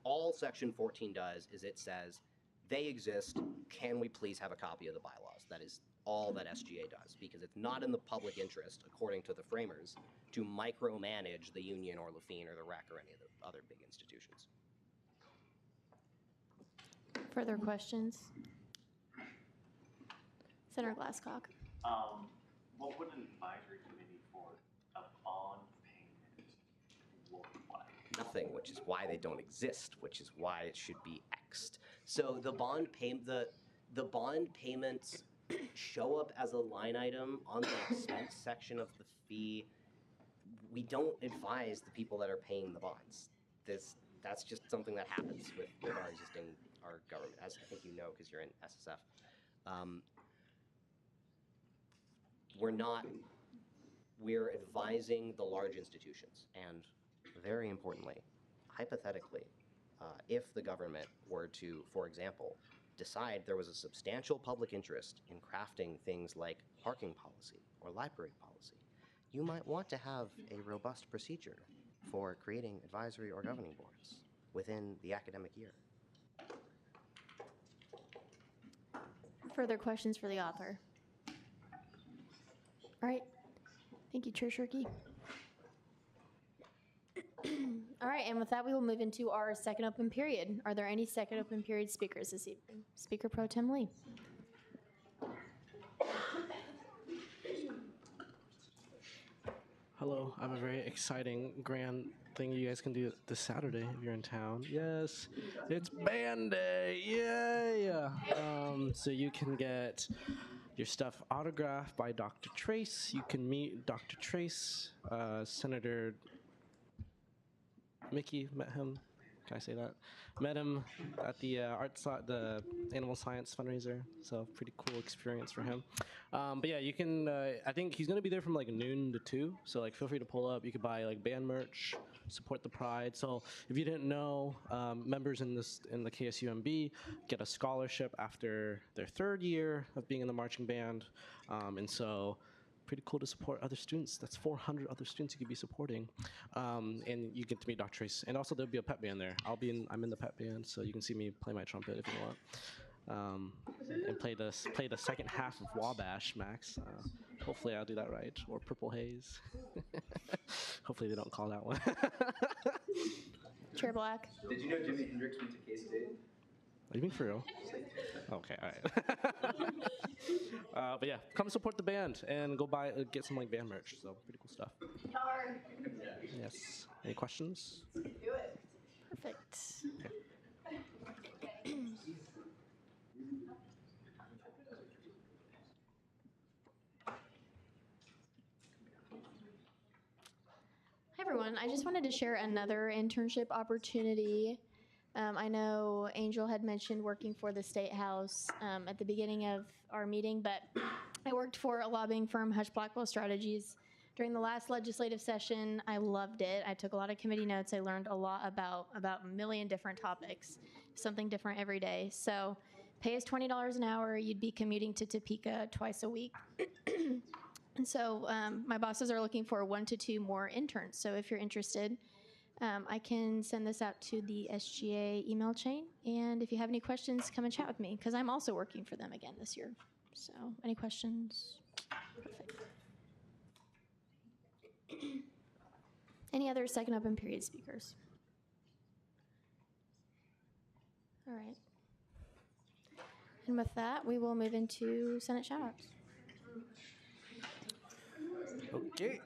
all Section 14 does is it says, they exist, can we please have a copy of the bylaws? That is all that SGA does, because it's not in the public interest, according to the framers, to micromanage the union or Lafine or the REC or any of the other big institutions. Further questions? Senator Glasscock. What would an advisory committee for a bond payment look like? Nothing, which is why they don't exist, which is why it should be X'd. So the bond payments show up as a line item on the expense section of the fee. We don't advise the people that are paying the bonds. That's just something that happens with our government, as I think you know because you're in SSF. We're advising the large institutions, and very importantly, hypothetically, if the government were to, for example, decide there was a substantial public interest in crafting things like parking policy or library policy, you might want to have a robust procedure for creating advisory or governing boards within the academic year. Further questions for the author? All right. Thank you, Chair Shirky. All right, and with that, we will move into our second open period. Are there any second open period speakers this evening? Speaker Pro Tem Lee. Hello, I have a very exciting, grand thing you guys can do this Saturday if you're in town. Yes, it's band day, yay! So you can get your stuff autographed by Dr. Trace. You can meet Dr. Trace, Senator Mickey met him. Can I say that? Met him at the the animal science fundraiser. So pretty cool experience for him. But yeah, you can. I think he's gonna be there from like noon to 2. So like, feel free to pull up. You could buy like band merch, support the pride. So if you didn't know, members in the KSUMB get a scholarship after their 3rd year of being in the marching band, and so. Pretty cool to support other students. That's 400 other students you could be supporting, and you get to meet Dr. Trace. And also there'll be a pep band there. I'm in the pep band, so you can see me play my trumpet if you want, and play the second half of Wabash, Max. Hopefully I'll do that right, or Purple Haze. Hopefully they don't call that one. Chair Black. Did you know Jimi Hendrix went to K-State? Are you being for real? Okay, all right. But yeah, come support the band and go get some like band merch. So pretty cool stuff. Darn. Yes. Any questions? Do it. Perfect. Hi everyone, I just wanted to share another internship opportunity. I know Angel had mentioned working for the State House at the beginning of our meeting, but I worked for a lobbying firm, Hush Blackwell Strategies, during the last legislative session. I loved it. I took a lot of committee notes. I learned a lot about a million different topics, something different every day. So pay is $20 an hour. You'd be commuting to Topeka twice a week. And so my bosses are looking for 1 to 2 more interns. So if you're interested, I can send this out to the SGA email chain. And if you have any questions, come and chat with me, because I'm also working for them again this year. So any questions? Perfect. Any other second open period speakers? All right. And with that, we will move into Senate shoutouts. Okay.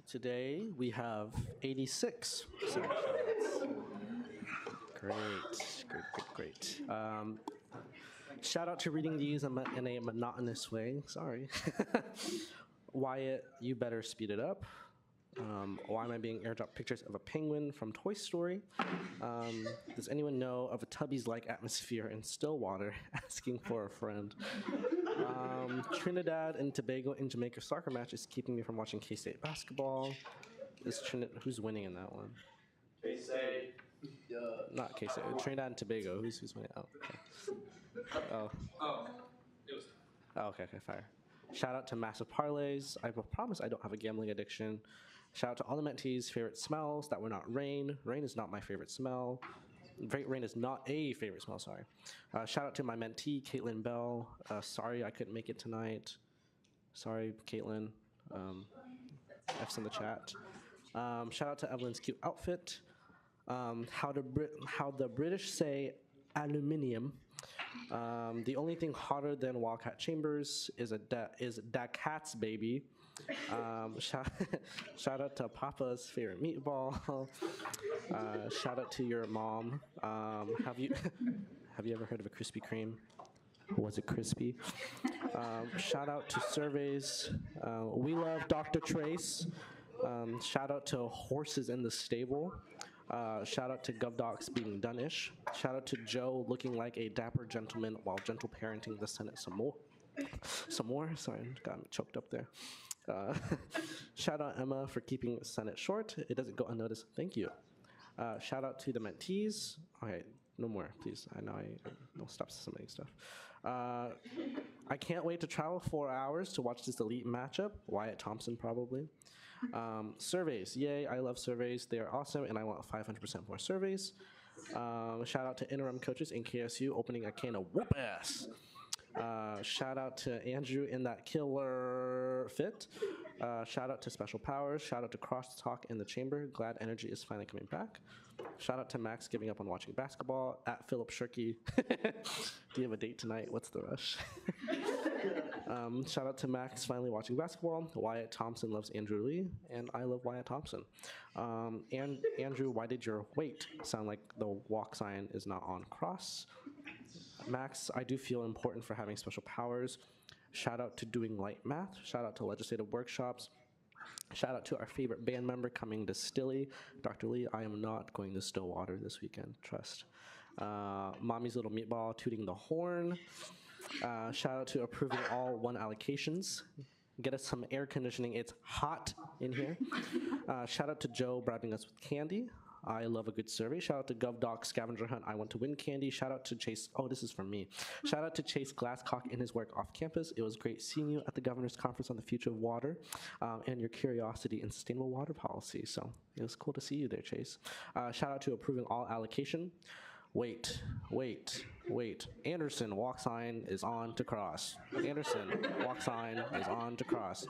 Today we have 86 Senate shoutouts. Great. Shout out to reading these in a monotonous way. Sorry. Wyatt, you better speed it up. Why am I being airdropped pictures of a penguin from Toy Story? Does anyone know of a Tubbies-like atmosphere in Stillwater? Asking for a friend. Trinidad and Tobago in Jamaica soccer match is keeping me from watching K-State basketball. Who's winning in that one? K-State. Not K-State. Trinidad and Tobago. Who's winning? Oh, okay. It was. Oh, okay, fire. Shout out to Massive Parlays. I promise I don't have a gambling addiction. Shout out to all the mentees' favorite smells that were not rain. Rain is not my favorite smell. Rain is not a favorite smell, sorry. Shout out to my mentee, Caitlin Bell. Sorry I couldn't make it tonight. Sorry, Caitlin. F's in the chat. Shout out to Evelyn's cute outfit. How the British say aluminium. The only thing hotter than Wildcat Chambers is that cat's baby. Shout out to Papa's favorite meatball. Shout out to your mom. Have you ever heard of a Krispy Kreme? Was it crispy? Shout out to surveys. We love Dr. Trace. Shout out to horses in the stable. Shout out to GovDocs being done-ish. Shout out to Joe looking like a dapper gentleman while gentle parenting the Senate some more. Sorry, got me choked up there. Shout out Emma for keeping Senate short. It doesn't go unnoticed. Thank you. Shout out to the mentees. Okay, no more, please. I know I'll stop submitting stuff. I can't wait to travel 4 hours to watch this elite matchup. Wyatt Thompson, probably. Surveys. Yay, I love surveys. They are awesome, and I want 500% more surveys. Shout out to interim coaches in KSU opening a can of whoop ass. Shout out to Andrew in that killer fit. Shout out to Special Powers. Shout out to Crosstalk in the chamber. Glad energy is finally coming back. Shout out to Max giving up on watching basketball. At Philip Shirky. Do you have a date tonight? What's the rush? Shout out to Max finally watching basketball. Wyatt Thompson loves Andrew Lee, and I love Wyatt Thompson. And Andrew, why did your weight sound like the walk sign is not on cross? Max, I do feel important for having special powers. Shout out to doing light math. Shout out to legislative workshops. Shout out to our favorite band member coming to Stilly, Dr. Lee. I am not going to Stillwater this weekend, trust. Mommy's Little Meatball tooting the horn. Shout out to approving all 1 allocations. Get us some air conditioning. It's hot in here. Shout out to Joe bribing us with candy. I love a good survey. Shout out to GovDoc Scavenger Hunt. I want to win candy. Shout out to Chase. Oh, this is from me. Shout out to Chase Glasscock in his work off campus. It was great seeing you at the Governor's Conference on the Future of Water and your curiosity in sustainable water policy. So it was cool to see you there, Chase. Shout out to approving all allocation. Wait. Anderson, walk sign is on to cross. Anderson, walk sign is on to cross.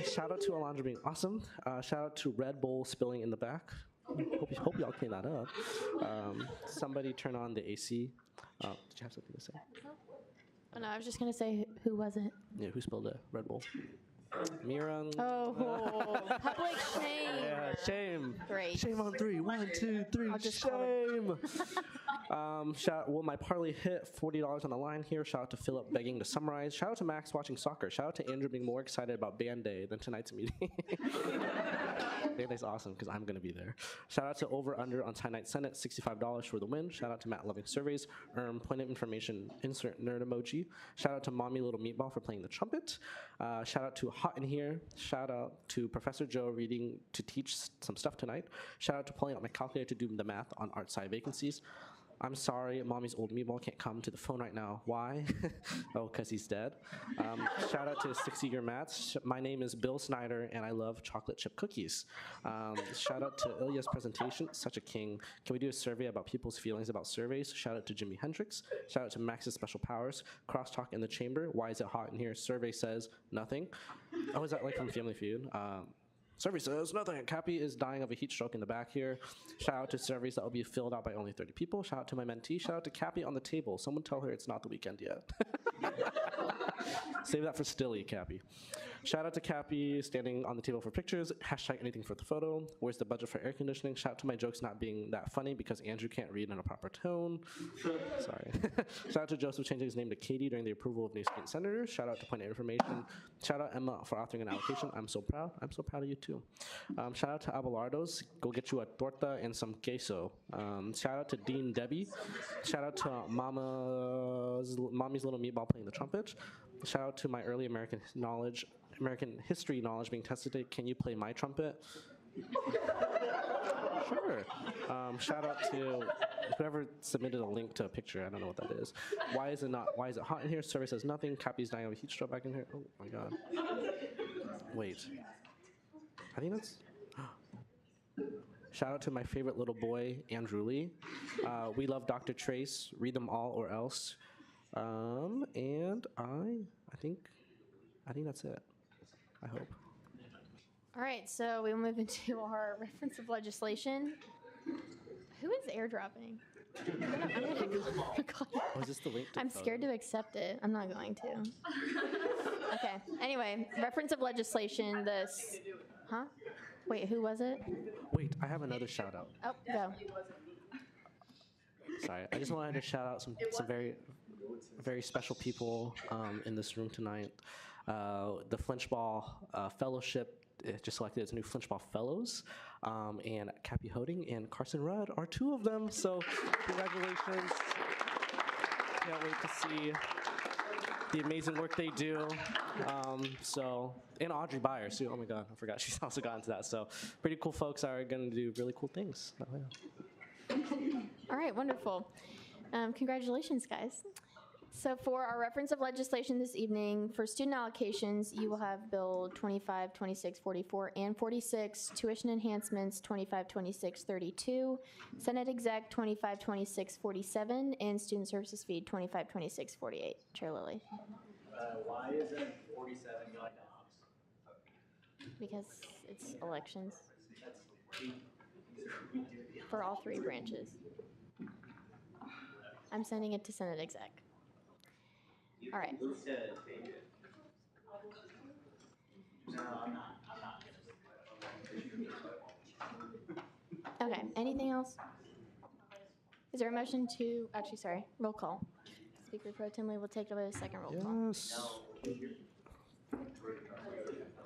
Shout out to Alondra being awesome. Shout out to Red Bull spilling in the back. Hope y'all clean that up. Somebody turn on the AC. Did you have something to say? Oh, no, I was just going to say, who was it? Yeah, who spilled the Red Bull? Mira. Oh, public shame. Yeah, shame. Great. Shame on 3. 1, 2, 3. Shame. My parlay hit $40 on the line here. Shout out to Philip begging to summarize. Shout out to Max watching soccer. Shout out to Andrew being more excited about band day than tonight's meeting. Band day's awesome because I'm going to be there. Shout out to Over Under on Tie Night Senate, $65 for the win. Shout out to Matt loving surveys. Point of information, insert nerd emoji. Shout out to Mommy Little Meatball for playing the trumpet. Shout out to Hot in Here. Shout out to Professor Joe reading to teach some stuff tonight. Shout out to pulling out my calculator to do the math on art side vacancies. I'm sorry, Mommy's old meatball can't come to the phone right now. Why? Oh, because he's dead. Shout out to 60-year Mats. My name is Bill Snyder, and I love chocolate chip cookies. Shout out to Ilya's presentation, such a king. Can we do a survey about people's feelings about surveys? Shout out to Jimi Hendrix. Shout out to Max's Special Powers. Crosstalk in the chamber. Why is it hot in here? Survey says nothing. Oh, is that like from Family Feud? Survey says nothing. Cappy is dying of a heat stroke in the back here. Shout out to surveys that will be filled out by only 30 people. Shout out to my mentee. Shout out to Cappy on the table. Someone tell her it's not the weekend yet. Save that for Stilly, Cappy. Shout out to Cappy standing on the table for pictures. Hashtag anything for the photo. Where's the budget for air conditioning? Shout out to my jokes not being that funny because Andrew can't read in a proper tone. Sorry. Shout out to Joseph changing his name to Katie during the approval of new student senators. Shout out to Point of Information. Shout out Emma for authoring an allocation. I'm so proud. I'm so proud of you too. Shout out to Abelardo's. Go get you a torta and some queso. Shout out to Dean Debbie. Shout out to Mommy's Little Meatball playing the trumpet. Shout out to my early American history knowledge being tested today. Can you play my trumpet? Sure. Shout out to whoever submitted a link to a picture. I don't know what that is. Why is it hot in here? Survey says nothing. Cappy's dying of a heat stroke back in here. Oh my god. Wait. I think that's... Shout out to my favorite little boy, Andrew Lee. We love Dr. Trace. Read them all or else. And I think that's it. I hope. All right, so we'll move into our reference of legislation. Who is airdropping? Oh, is this the link to I'm the scared photo? to accept it. I'm not going to. Okay. Anyway, reference of legislation. This. Huh? Wait, who was it? Wait, I have another shout out. Oh, go. Sorry, I just wanted to shout out some very special people in this room tonight. The Flinchball Fellowship just selected its new Flinchball Fellows, and Cappy Hoding and Carson Rudd are 2 of them. So congratulations! Can't wait to see the amazing work they do. And Audrey Byers too. Oh my God, I forgot she's also got into that. So pretty cool folks are going to do really cool things. Oh, yeah. All right, wonderful. Congratulations, guys. So for our reference of legislation this evening, for student allocations, you will have Bill 25, 26, 44, and 46, tuition enhancements 25, 26, 32, Senate Exec 25, 26, 47, and student services fee 25, 26, 48. Chair Lilly. Why isn't 47 going to ops? Because it's elections for all 3 branches. I'm sending it to Senate Exec. All right. Okay, anything else? Is there a motion to, actually, sorry, roll call. Speaker Pro Tem Lee will take a second roll call. Yes.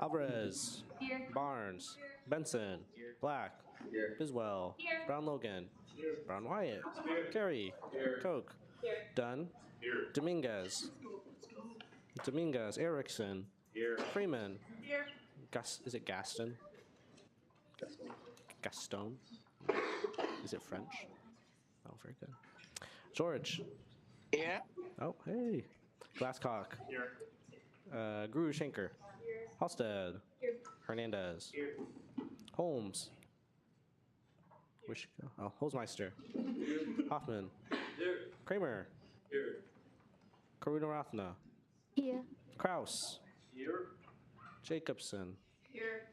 Alvarez. Here. Barnes. Benson. Black. Biswell. Brown Logan. Brown Wyatt. Carey. Koch. Dunn. Dominguez. Dominguez. Erickson. Freeman. Is it Gaston? Gaston. Is it French? Oh, very good. George. Here. Oh, hey. Glasscock. Guru Schenker. Halstead. Hernandez. Holmes. Where should go? Oh, Holzmeister. Hoffman. Kramer. Karuna Rathna. Here. Kraus. Jacobson. Here.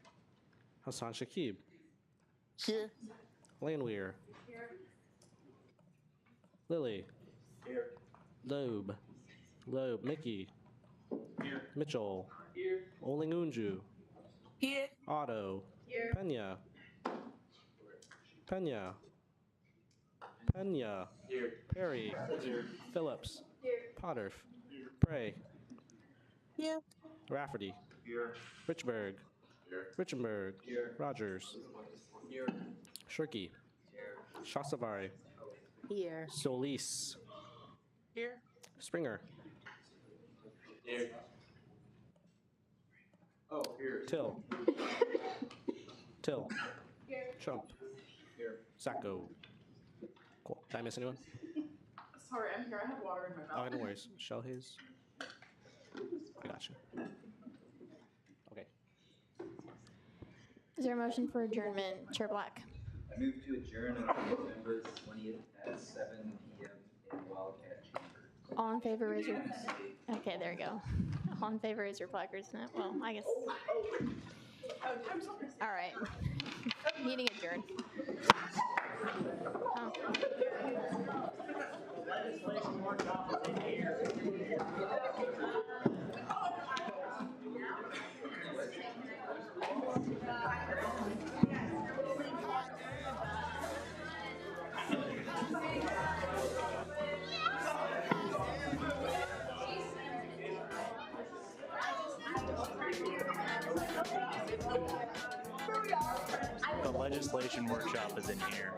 Hassan Shakib. Here. Landwehr. Lily. Loeb. Mickey. Mitchell. Olingunju. Here. Otto. Here. Pena. Perry. Phillips. Potter. Prey. Here. Rafferty. Richburg. Richenberg. Rogers. Shirky. Shasavari. Here. Solis. Here. Springer. Oh, here. Till. Here. Trump. Sacco. Cool. Did I miss anyone? Sorry, I'm here. I have water in my mouth. Oh, no worries. Shell Hayes. I gotcha. Okay. Is there a motion for adjournment? Chair Black. I move to adjourn until November 20th at 7 p.m. in Wildcat Chambers. All in favor, raise your. Okay, there you go. All in favor, raise your placards. Well, I guess. All right. Meeting adjourned. Oh. Legislation workshop is in here. The legislation workshop is in here.